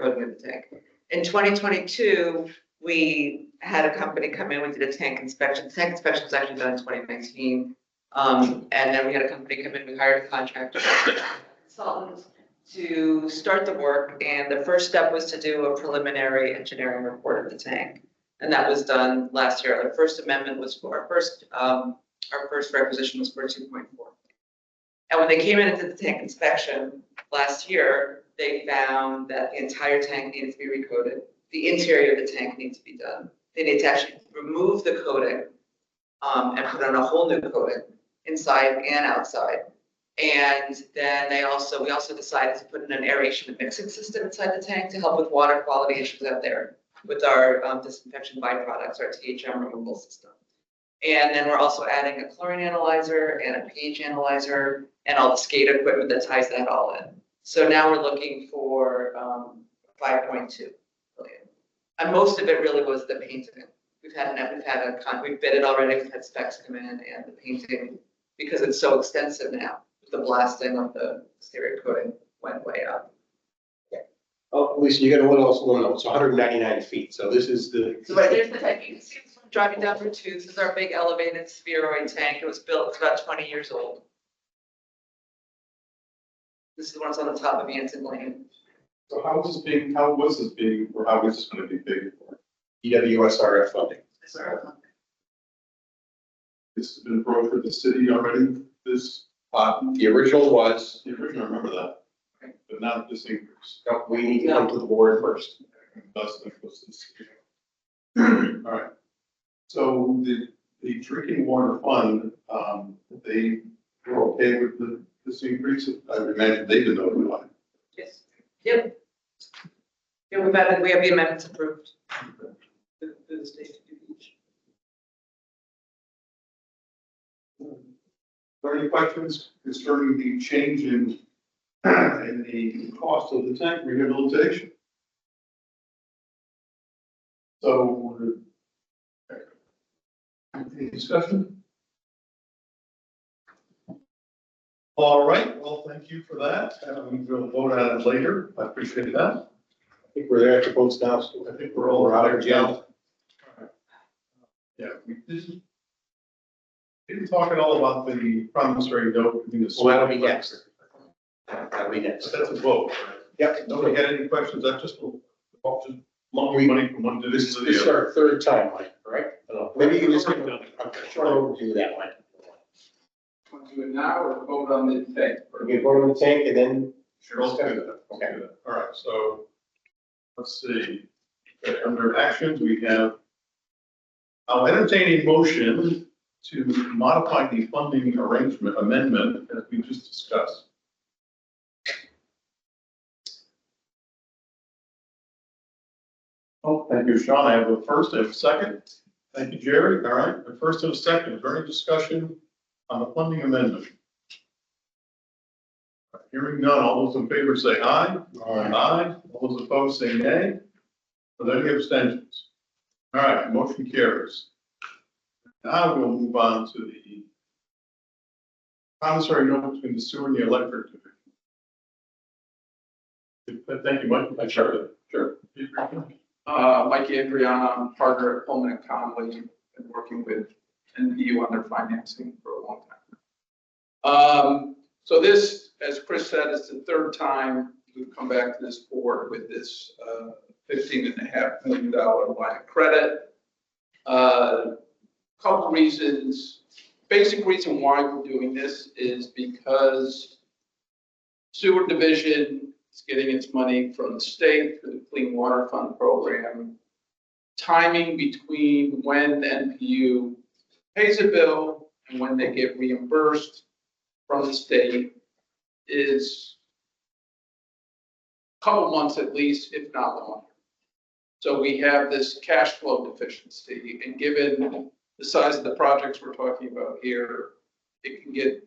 coating of the tank. In 2022, we had a company come in, we did a tank inspection. The tank inspection was actually done in 2019. And then we had a company come in, we hired a contractor, consultant to start the work. And the first step was to do a preliminary engineering report of the tank. And that was done last year. The first amendment was for our first requisition was for 2.4. And when they came in and did the tank inspection last year, they found that the entire tank needed to be recoated. The interior of the tank needs to be done. They need to actually remove the coating and put on a whole new coating inside and outside. And then we also decided to put in an aeration and mixing system inside the tank to help with water quality issues out there with our disinfection byproducts, our THM removal system. And then we're also adding a chlorine analyzer and a pH analyzer and all the SCADA equipment that ties that all in. So now we're looking for 5.2 million. And most of it really was the painting. We've bid it already, we've had specs come in, and the painting, because it's so extensive now, the blasting of the exterior coating went way up. Oh, Lisa, you got a little else going on. It's 199 feet, so this is the. So right there's the tank. You can see it's driving down Route 2. This is our big elevated spheroid tank. It was built, it's about 20 years old. This is the one that's on the top of Anson Lane. So how was this being gonna be paid for? EWSRF funding. This has been brought to the city already, this, The original was, I remember that, but not this increase. no, we need to come to the board first. That's the, all right. So the drinking water fund, they were okay with this increase? I would imagine they didn't know why. Yes. Yep. Yeah, we have the amendments approved. Through the state. Are there any questions concerning the change in the cost of the tank rehabilitation? So, any discussion? All right, well, thank you for that. We'll vote on it later. I appreciate that. I think we're there at the votes now. So I think we're all out of jail. Yeah, we didn't talk at all about the promissory note between the. Well, that'll be next. That'll be next. But that's a vote, right? Yep. Nobody had any questions? That just will lump money from one This division to is the other. our third time, Mike, right? Maybe you can just give a short overview of that, Mike. Want to do it now or vote on the tank? We can vote on the tank and then. Sure, let's do that. Okay. All right, so let's see. Okay, under actions, we have, I'll entertain a motion to modify the funding arrangement amendment as we just discussed. Oh, thank you, Sean. I have a first, I have a second. Thank you, Jerry. All right, a first and a second. Is there any discussion on the funding amendment? Hearing none, all those in favor say aye. Aye. All those opposed say nay. Are there any abstentions? All right, motion carries. Now we'll move on to the promissory note between the sewer and the electric division. Thank you, Mike. Sure. Mike Adriana, I'm partner at Pullman and Conley, been working with NPU on their financing for a long time. So this, as Chris said, is the third time we've come back to this board with this $15.5 million line of credit. Couple reasons. Basic reason why we're doing this is because sewer division is getting its money from the state through the Clean Water Fund program. Timing between when the NPU pays a bill and when they get reimbursed from the state is a couple months at least, if not longer. So we have this cash flow deficiency, and given the size of the projects we're talking about here, it can get,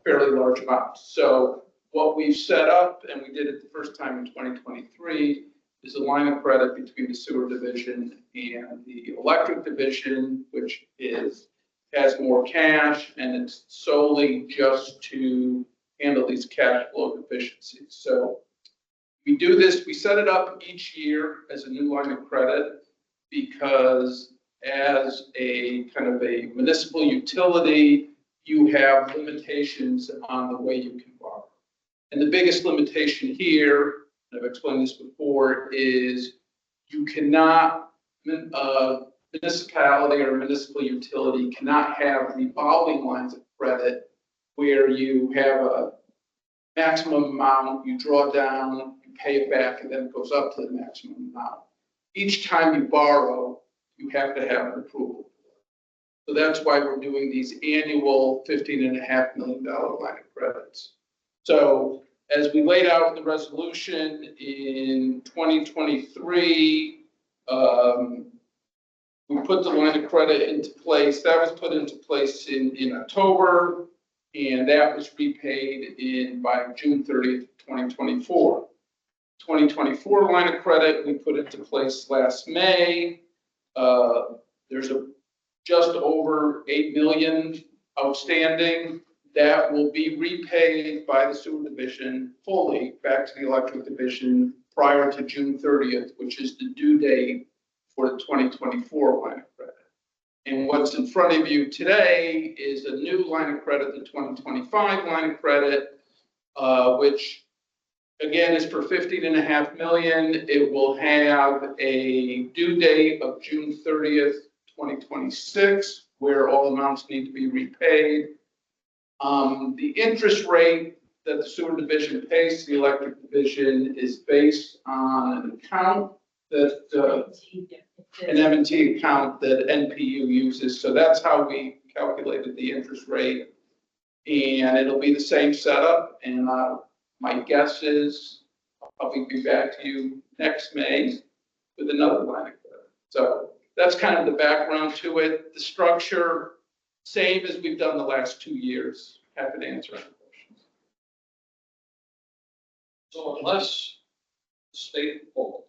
fairly large amounts. So what we've set up, and we did it the first time in 2023, is a line of credit between the sewer division and the electric division, which has more cash, and it's solely just to handle these cash flow deficiencies. So we do this, we set it up each year as a new line of credit because as a kind of a municipal utility, you have limitations on the way you can borrow. And the biggest limitation here, and I've explained this before, is you cannot, municipality or municipal utility cannot have revolving lines of credit where you have a maximum amount, you draw down, you pay it back, and then it goes up to the maximum amount. Each time you borrow, you have to have an approval. So that's why we're doing these annual $15.5 million line of credits. So as we laid out in the resolution in 2023, we put the line of credit into place. That was put into place in October, and that was repaid by June 30th, 2024. 2024 line of credit we put into place last May. There's just over 8 million outstanding. That will be repaid by the sewer division fully back to the electric division prior to June 30th, which is the due date for the 2024 line of credit. And what's in front of you today is a new line of credit, the 2025 line of credit, which again is for $15.5 million. It will have a due date of June 30th, 2026, where all amounts need to be repaid. The interest rate that the sewer division pays to the electric division is based on an account that an M&T account that NPU uses. So that's how we calculated the interest rate. And it'll be the same setup. And my guess is I'll be back to you next May with another line of credit. So that's kind of the background to it. The structure, same as we've done the last 2 years. Happy to answer any questions. So unless the state falls,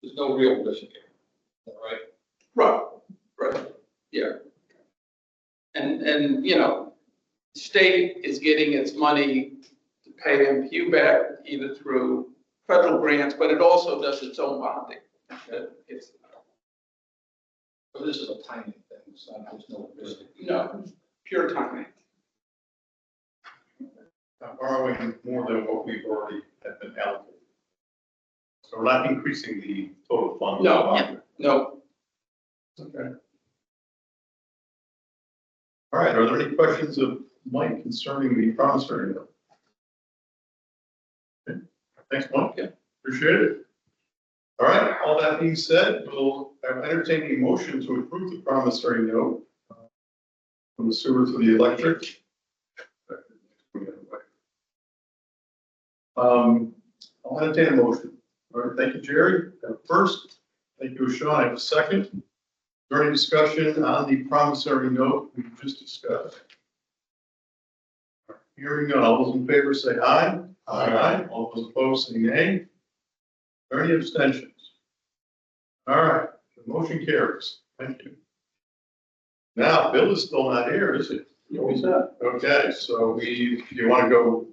there's no real risk here, right? Right, yeah. And the state is getting its money to pay MPU back either through federal grants, but it also does its own bonding. So this is a timing thing, it's not, there's no risk. No, pure timing. Borrowing more than what we've already have been allocated. So we're not increasing the total fund. No. Okay. All right, are there any questions of Mike concerning the promissory note? Okay. Thanks, Mike. Yeah. Appreciate it. All right, all that being said, we'll entertain a motion to approve the promissory note from the sewer to the electric. I'll entertain a motion. All right, thank you, Jerry. First, thank you, Sean. I have a second. Is there any discussion on the promissory note we just discussed? Hearing none, all those in favor say aye. Aye. All those opposed say nay. Are there any abstentions? All right, the motion carries. Thank you. Now, Bill is still not here, is he? No, he's not. Okay, so do you want to go,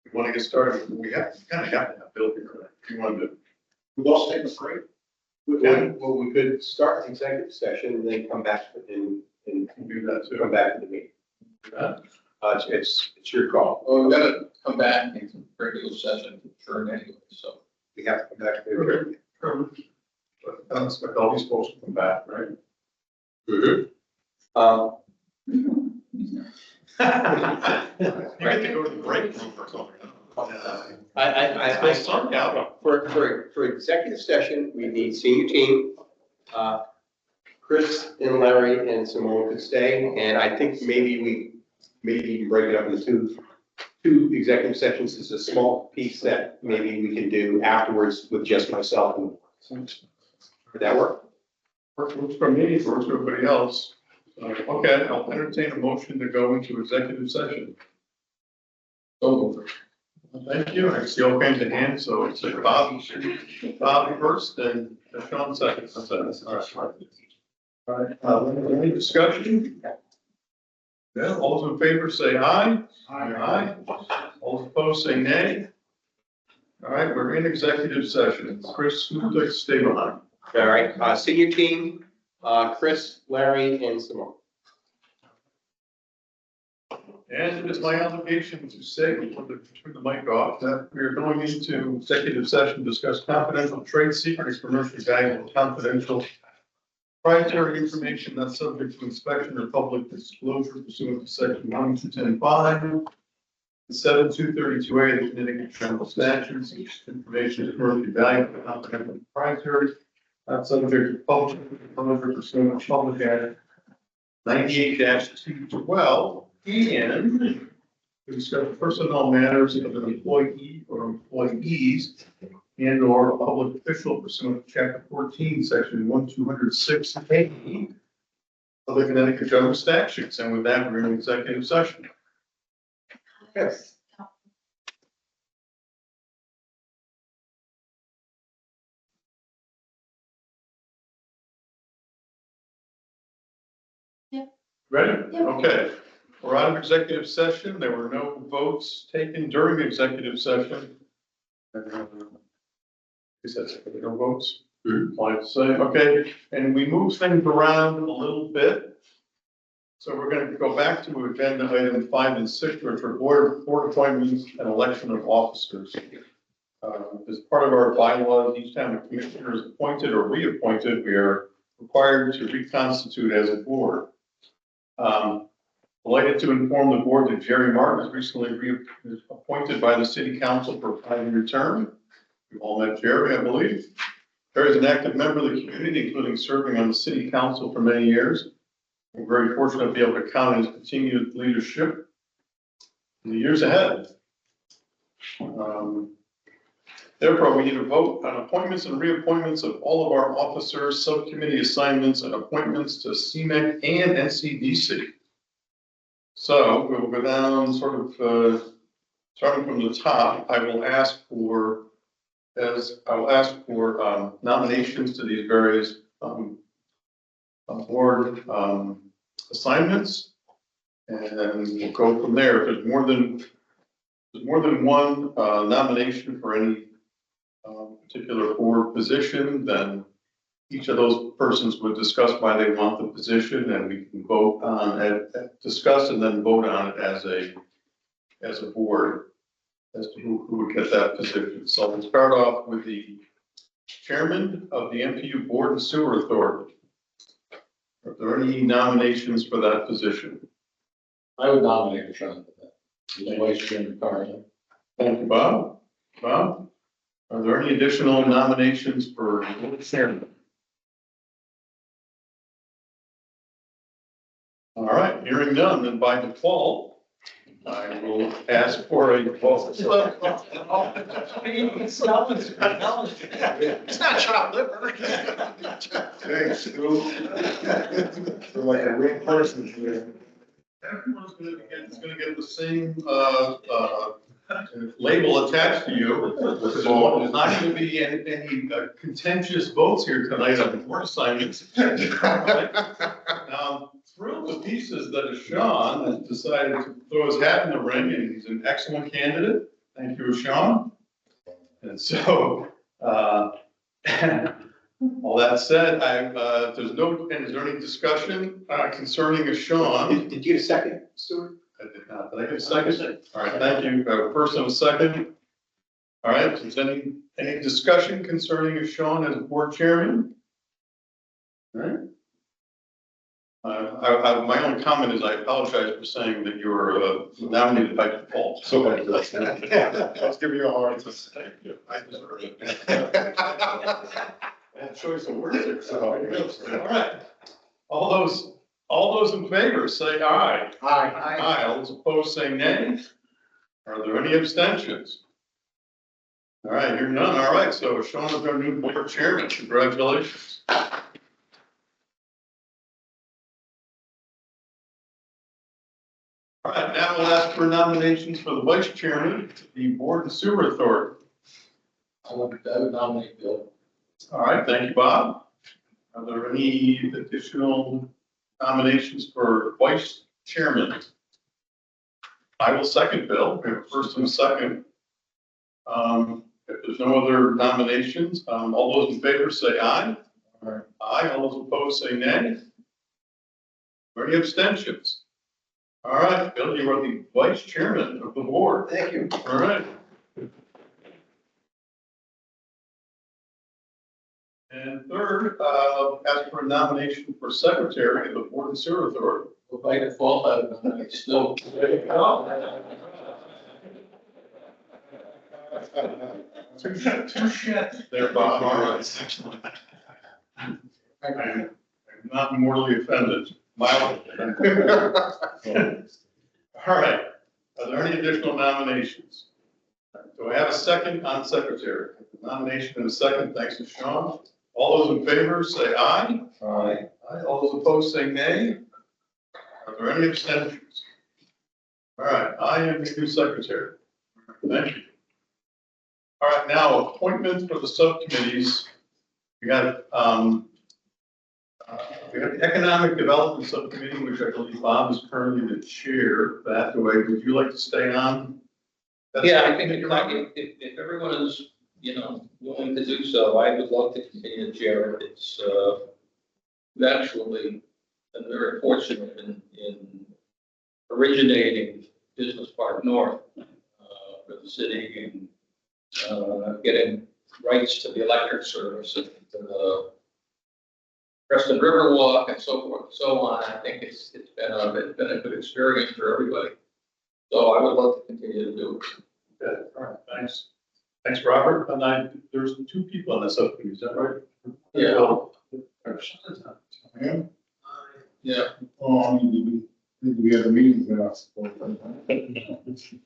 you want to get started? We kind of have to have Bill here, right? Do you want to? We've also taken a break. Well, we could start the executive session and then come back and Do that too. come back to the meeting. It's your call. Well, we're gonna come back in regular session, sure, anyway, so. We have to come back to the meeting. Okay. But that's like always supposed to come back, right? Mm-hmm. You get to go to the break room or something. I Sorry, out. for executive session, we need senior team. Chris and Larry and Simone could stay, and I think maybe you can break it up into two executive sessions. It's a small piece that maybe we can do afterwards with just myself. Would that work? Works for me, works for everybody else. Okay, I'll entertain a motion to go into executive session. So, Thank you. I see all kinds of hands, so it's like Bob first and Sean second. All right, any discussion? Yeah, all those in favor say aye. Aye. All those opposed say nay. All right, we're in executive session. Chris, who would like to stay behind? All right, senior team, Chris, Larry, and Simone. And it is my obligation to say, before we turn the mic off, that we are going into executive session to discuss confidential trade secrets, commercially valuable confidential proprietary information not subject to inspection or public disclosure pursuant to section 110(5), 7232A of the Connecticut General Statutes. Information is commercially valuable, confidential, proprietary, not subject to public disclosure pursuant to Public Act 98-212, and to discuss personnel matters of an employee or employees and or a public official pursuant to chapter 14, section 1206A of the Connecticut General Statutes. And with that, we're in executive session. Yes. Ready? Yeah. Okay. We're out of executive session. There were no votes taken during executive session. Is that no votes? Like to say, okay, and we move things around a little bit. So we're going to go back to agenda item 5 and 6, which are board appointments and election of officers. As part of our bylaws, each time a commissioner is appointed or reappointed, we are required to reconstitute as a board. Delighted to inform the board that Jerry Martin was recently appointed by the city council for a 5-year term. We've all met Jerry, I believe. Jerry is an active member of the community, including serving on the city council for many years. We're very fortunate to be able to count on his continued leadership in the years ahead. Therefore, we need a vote on appointments and reappointments of all of our officers, subcommittee assignments, and appointments to CMEC and NCDC. So we'll go down sort of starting from the top. I will ask for nominations to these various board assignments, and we'll go from there. If there's more than one nomination for any particular board position, then each of those persons would discuss why they want the position, and we can vote on it, discuss and then vote on it as a board as to who would get that position. So we'll start off with the chairman of the MPU Board and Sewer Authority. Are there any nominations for that position? I would nominate Sean for that. He's the vice chairman currently. Thank you, Bob. Bob? Are there any additional nominations for chairman? All right, hearing none, then by default, I will ask for a vote. It's not chopped liver. Thanks, Stu. You're like a real person here. Everyone's gonna get the same, label attached to you. There's not gonna be any contentious votes here tonight on board assignments. Thrilled to pieces that Sean has decided to throw his hat in the ring, and he's an excellent candidate. Thank you, Sean. And so, all that said, is there any discussion concerning Sean? Did you get a second, Stuart? I did not. Did I get a second? All right, thank you. First and a second. All right, is any discussion concerning Sean as board chairman? All right. My only comment is I apologize for saying that you were nominated by default. So I was giving you a hard time. Thank you. I deserve it. Bad choice of words there, so. All right. All those in favor say aye. Aye. Aye. All those opposed say nay. Are there any abstentions? All right, hearing none. All right, so Sean is our new board chairman. Congratulations. All right, now we'll ask for nominations for the vice chairman, of the Board and Sewer Authority. I would nominate Bill. All right, thank you, Bob. Are there any additional nominations for vice chairman? I will second Bill. We have a first and a second. If there's no other nominations, all those in favor say aye. Aye. Aye. All those opposed say nay. Are there any abstentions? All right, Bill, you are the vice chairman of the board. Thank you. All right. And third, ask for a nomination for secretary of the Board and Sewer Authority. Well, by default, I would nominate Still. There you go. Two shit there, Bob. All right. I'm not mortally offended. Mildly. All right. Are there any additional nominations? Do I have a second on secretary? Nomination and a second. Thanks to Sean. All those in favor say aye. Aye. Aye. All those opposed say nay. Are there any abstentions? All right, I am the new secretary. Thank you. All right, now appointments for the subcommittees. We got the Economic Development Subcommittee, which I believe Bob is currently the chair. That way, would you like to stay on? Yeah, I think if everyone is, willing to do so, I would love to continue to chair it. It's, actually, I'm very fortunate in originating Business Park North, for the city and, getting rights to the electric service and to the Preston River Walk and so forth and so on. I think it's been a good experience for everybody. So I would love to continue to do it. Good. All right, thanks. Thanks, Robert. And there's two people on the subcommittee, is that right? Yeah. Yeah. We have the meetings now.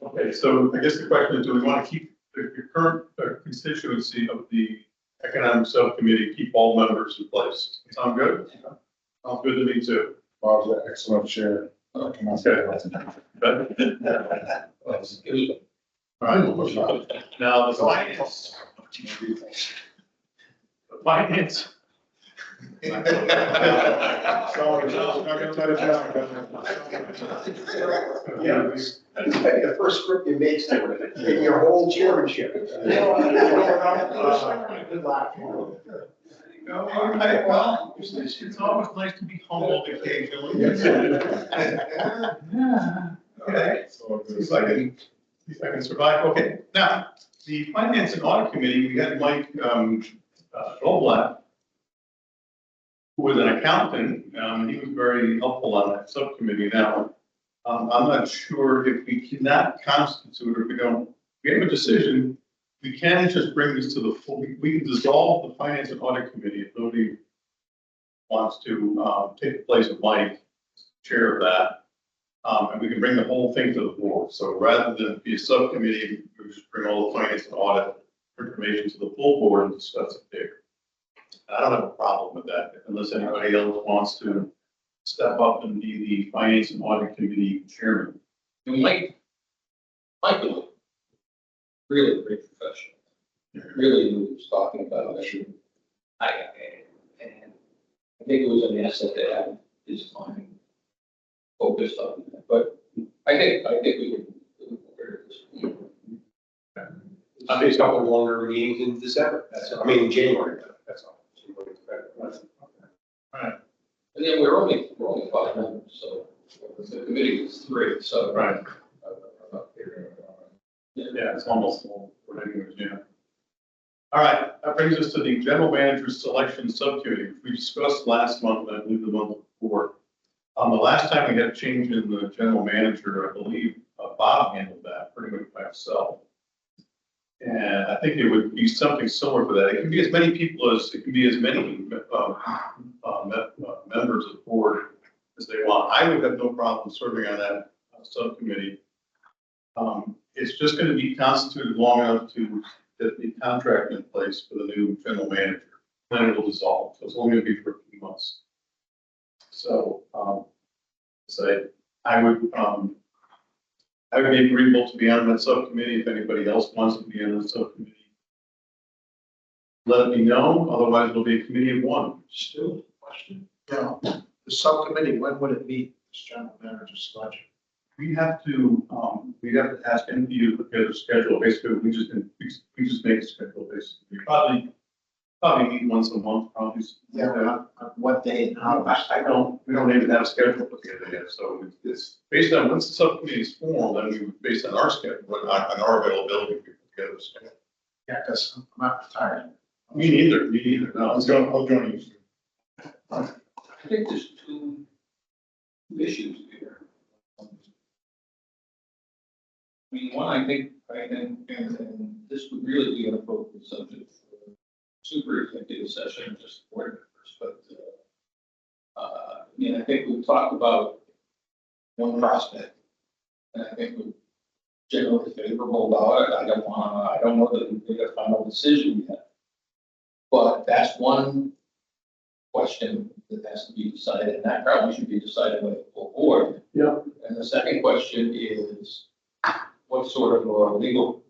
Okay, so I guess the question is, do we want to keep the current constituency of the Economic Subcommittee, keep all members in place? Sound good? Sounds good to me too. Bob's an excellent chair. Okay. All right. Now, the finance. The finance. Yeah, that's the first script you made, Stuart, in your whole chairmanship. Good luck. All right, well, it's always nice to be humbled occasionally. Okay, see if I can survive. Okay, now, the Finance and Audit Committee, we had Mike Goldblatt, who was an accountant. He was very helpful on that subcommittee. Now, I'm not sure if we cannot constitute, or if we have a decision we can just bring this to the full, we can dissolve the finance and audit committee if nobody wants to, take the place of Mike, chair of that. And we can bring the whole thing to the board. So rather than be a subcommittee, we just bring all the finance and audit information to the full board and discuss it there. I don't have a problem with that unless anybody else wants to step up and be the finance and audit committee chairman. You might, was really great professional. Really knew what he was talking about. And I think it was an asset to have his mind focused on that, but I think we can. I think a couple longer meetings in December, that's, I mean, in January, that's all. And then we're only 5 members, so the committee is 3, so. Right. Yeah, it's almost full, but anyways, yeah. All right, that brings us to the general manager selection subcommittee, which we discussed last month, and I believe the month before. The last time we had a change in the general manager, I believe Bob handled that pretty much by himself. And I think it would be something similar to that. It can be as many people as, it can be as many members of the board as they want. I would have no problem serving on that subcommittee. It's just going to be constituted long enough to get the contract in place for the new general manager. Then it will dissolve. So it's only going to be for a few months. So, I would be agreeable to be on that subcommittee if anybody else wants to be on the subcommittee. Let me know, otherwise it'll be a committee of one. Still, question? Yeah, the subcommittee, when would it meet, this general manager selection? We have to ask NPU to put together a schedule. Basically, we just make a schedule basically. We probably meet once a month, probably. Yeah, on what day and how? We don't even have a schedule put together yet, so it's based on, once the subcommittee is formed, then we, based on our schedule, on our availability, we put together a schedule. Yeah, because I'm not retired. Me neither, no. I'll join you. I think there's two issues here. I mean, one, I think, and this would really be an appropriate subject for super executive session, just board members, but, I think we've talked about one prospect, and I think we're generally favorable about it. I don't know that we made a final decision yet. But that's one question that has to be decided, and that probably should be decided by the full board. Yeah. And the second question is, what sort of legal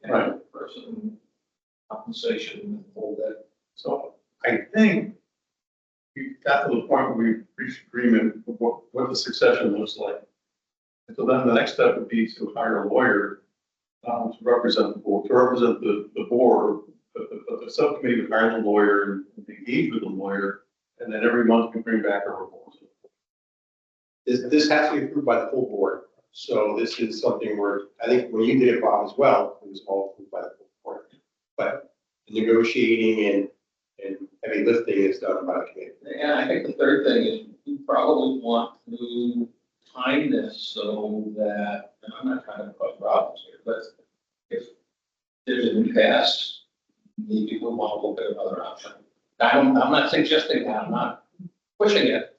Right. person compensation and all that. So I think we got to the point where we reached agreement of what the succession looks like. And so then the next step would be to hire a lawyer to represent the board, the board. But the subcommittee would hire the lawyer and engage with the lawyer, and then every month we bring back a report. This has to be approved by the full board. So this is something where, I think when you did it, Bob, as well, it was all approved by the full board. But the negotiating and heavy lifting is done by the committee. And I think the third thing is we probably want to time this so that, and I'm not trying to cause problems here, but if there's an impasse, maybe we'll want a little bit of another option. I'm not suggesting that, I'm not pushing it.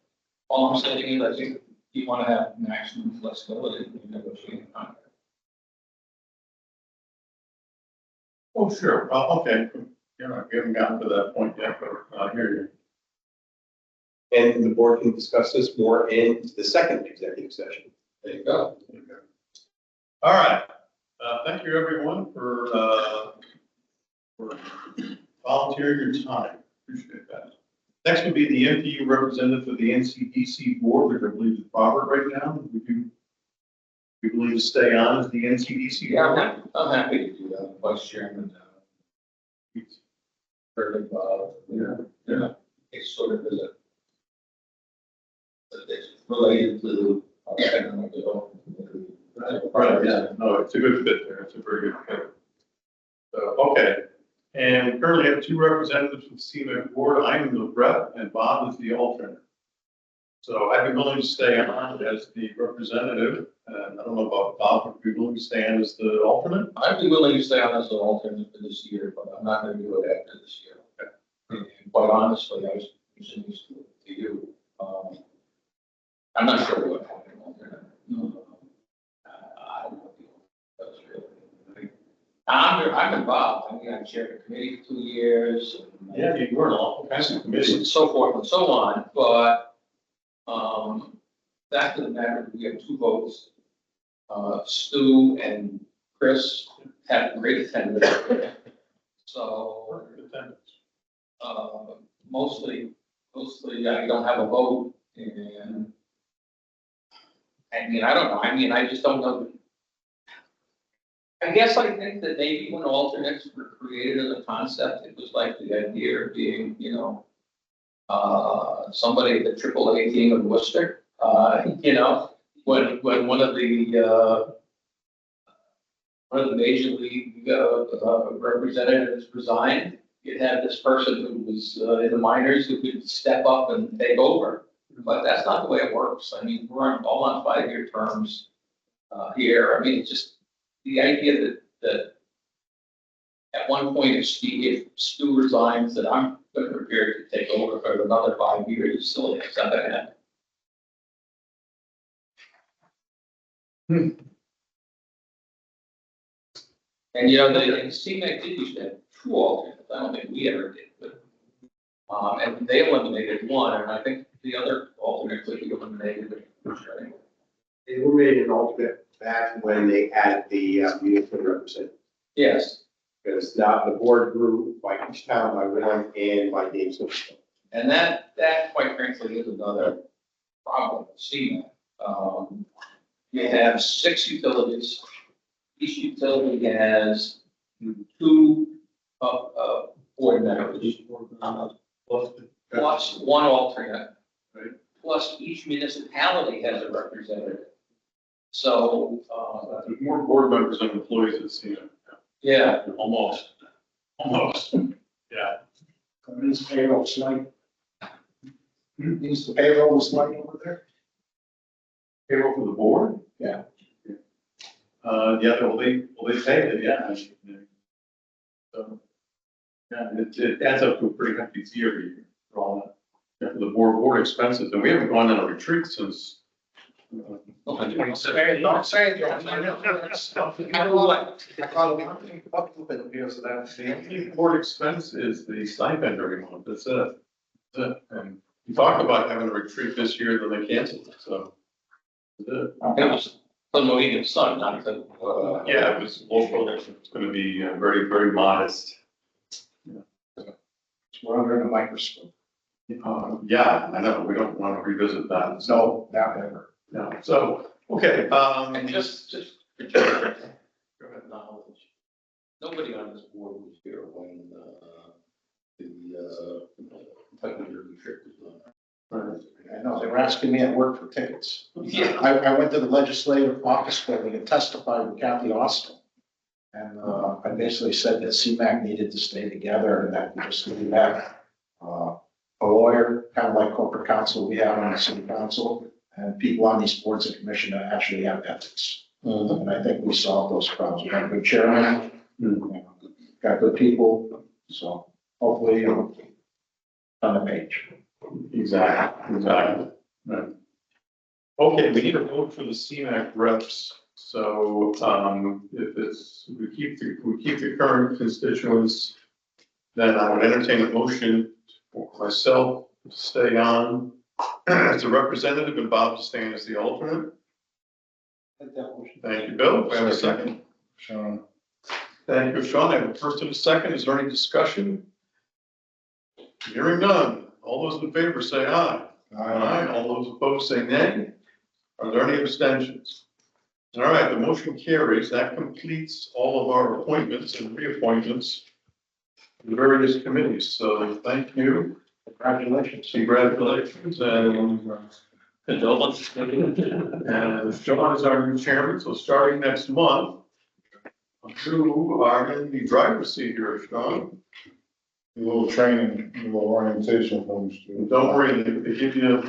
All I'm saying is I think you want to have maximum flexibility in negotiating a contract. Oh, sure. Well, okay. We haven't gotten to that point yet, but I hear you. And the board can discuss this more in the second executive session. There you go. All right. Thank you, everyone, for volunteering your time. Appreciate that. Next would be the NPU representative for the NCDC board, which I believe is Robert right now. Would you believe to stay on as the NCDC? Yeah, I'm happy to do that, vice chairman. Very involved. Yeah. It's sort of as a, it's related to economic development. Right, yeah, no, it's a good fit there. It's a very good fit. So, okay. And we currently have two representatives from the CMAC board. I am the rep and Bob is the alternate. So I'd be willing to stay on as the representative, and I don't know about Bob, would you be willing to stay on as the alternate? I'd be willing to stay on as an alternate for this year, but I'm not gonna do it after this year. And quite honestly, I was using this to you. I'm not sure what happened alternate. I don't know. That's really. I'm involved. I mean, I chaired the committee for 2 years. Yeah, you were in all kinds of And committees. so forth and so on, but, fact of the matter, we have 2 votes. Stu and Chris have great attendance. So, mostly I don't have a vote, and I mean, I don't know, I mean, I just don't know. I guess I think that maybe when alternates were created as a concept, it was like the idea of being, you know, somebody at the AAA team of Worcester, you know, when one of the major league representatives resigned, you'd have this person who was in the minors who could step up and take over. But that's not the way it works. I mean, we're all on 5-year terms here. I mean, it's just the idea that at one point, if Stu resigns, that I'm prepared to take over for another 5 years, it's silly. It's not gonna happen. And you know, the CMAC did used to have 2 alternates. I don't think we ever did, but and they eliminated one, and I think the other alternate could be eliminated. They were made an alternate back when they added the municipal representative. Yes, Because now the board grew by each town by 1 and by name. and that quite frankly is another problem with CMAC. You have 6 utilities. Each utility has 2 board members, plus 1 alternate. Right. Plus each municipality has a representative. So, There's more board members than employees at CM. yeah, Almost. Yeah. Means payroll slight. Means the payroll was slight over there. Payroll for the board? Yeah. Yeah, well, they paid it, yeah. So, yeah, it adds up to a pretty hefty fee every year for all that. Yeah, for the board expenses, and we haven't gone on a retreat since. 27. Don't say it. I don't like. I call it up because of that. The only board expense is the stipend every month, that's it. That's it. And we talked about having a retreat this year, then they canceled it, so. That's it. It was the Mohegan Sun, not the. Yeah, it was local, it's gonna be very, very modest. We're under the microscope. Yeah, I know, we don't want to revisit that. No, not ever. No, so, okay, And just for general knowledge, nobody on this board was here when the Kentucky Derby trip was done. I know, they were asking me at work for tickets. Yeah. I went to the legislative office building and testified with Kathy Austin. And I basically said that CMAC needed to stay together and that we just need to have a lawyer, kind of like corporate counsel we have on the city council, and people on these boards and commission that actually have ethics. And I think we solved those problems. We have a good chairman, got good people, so hopefully on the page. exactly. Right. Okay, we need a vote for the CMAC reps, so, if it's, we keep the current constituents, then I would entertain a motion for myself to stay on as a representative and Bob to stay as the alternate. Thank you, Bill. Do I have a second? Sean. Thank you, Sean. I have a first and a second. Is there any discussion? Hearing none. All those in favor say aye. Aye. All those opposed say nay. Are there any abstentions? All right, the motion carries. That completes all of our appointments and reappointments to the various committees. So thank you. Congratulations. Congratulations and condolences. And Sean is our new chairman, so starting next month, you are in the driver's seat here, Sean. A little training, a little orientation for them. Don't worry, they give you the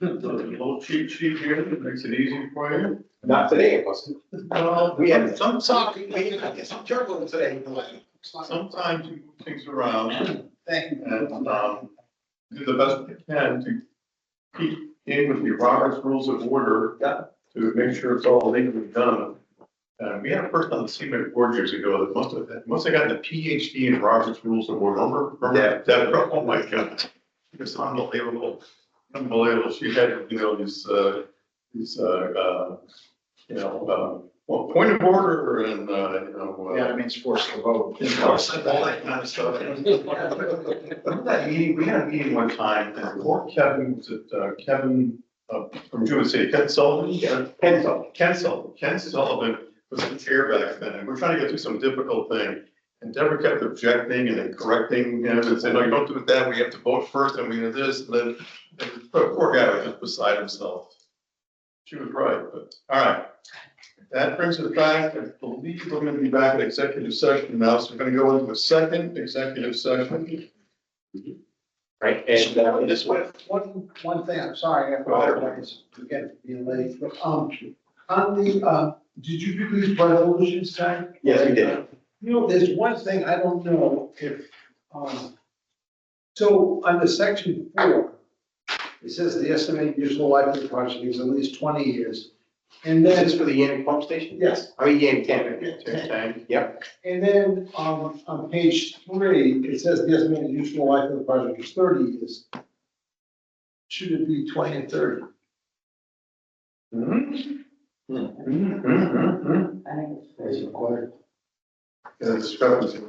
little cheat sheet here that makes it easy for you. Not today, it wasn't. Well, We had some talking, we had some turbulence today. sometimes you move things around Thank you. and, do the best you can to keep in with the Robert's Rules of Order. To make sure it's all legally done. We had a person on the CMA board years ago that must have gotten a PhD in Robert's Rules of Order. Remember that? Oh my God. It was unbelievable. Unbelievable. She had, well, point of order and, Yeah, it means force to vote. all that kind of stuff. Remember that meeting? We had a meeting one time and poor Kevin, was it Kevin from Jewett City, Ken Sullivan? Ken Sullivan was the chair back then, and we're trying to get through some difficult thing. And Deborah kept objecting and then correcting him and saying, no, you don't do it that way, you have to vote first, and we do this, and then the poor guy was just beside himself. She was right, but, all right. That brings us back, I believe we're gonna be back at executive session now, so we're gonna go into a second executive session. Right, and this one, One thing, I'm sorry, I Go ahead. apologize, again, for being late, but, on the, did you do these resolutions, Ty? yes, we did. You know, there's one thing I don't know if, so under section 4, it says the estimated useful life of the project is at least 20 years. And This then, is for the Yannick pump station? yes, I mean, Yannick tank. Tank. Yep. and then, on page 3, it says the estimated useful life of the project is 30 years. Should it be 20 and 30? As required. Discrepancy,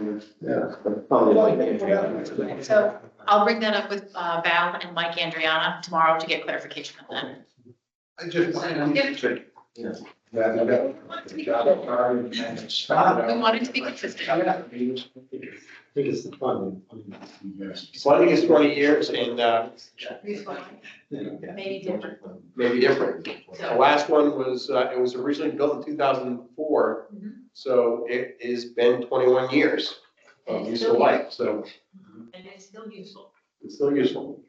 yeah. So I'll bring that up with Val and Mike Andriana tomorrow to get clarification on that. I just. We wanted to be consistent. I think it's the funding. Yes. Funding is 20 years and, Maybe different. maybe different. The last one was, it was originally built in 2004, so it has been 21 years of useful life, so And it's still useful. it's still useful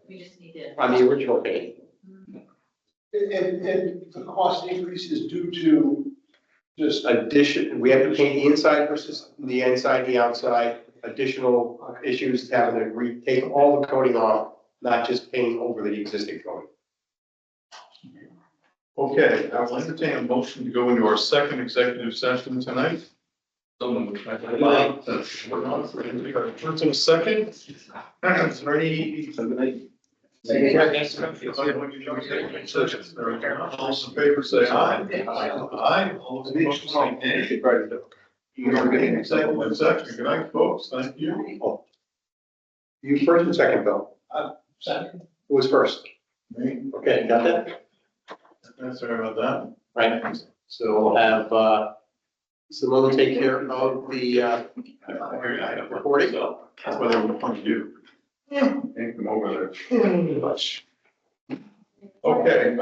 We just need to. on the original page. And the cost increase is due to just. Addition, we have to paint the inside versus the inside, the outside, additional issues, having to retake all the coating off, not just paint over the existing coating. Okay, I will entertain a motion to go into our second executive session tonight. First and second. Is there any? All those in favor say aye. Aye. All those opposed say nay. You're gonna get an executive session. Good night, folks. Thank you. You first and second, Bill? Second. Who was first? Me? Okay, got that? Sorry about that. Right, so we'll have, Simone take care of the, recording. That's what they were going to do. Ain't come over there. Okay.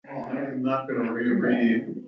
I'm not gonna reread.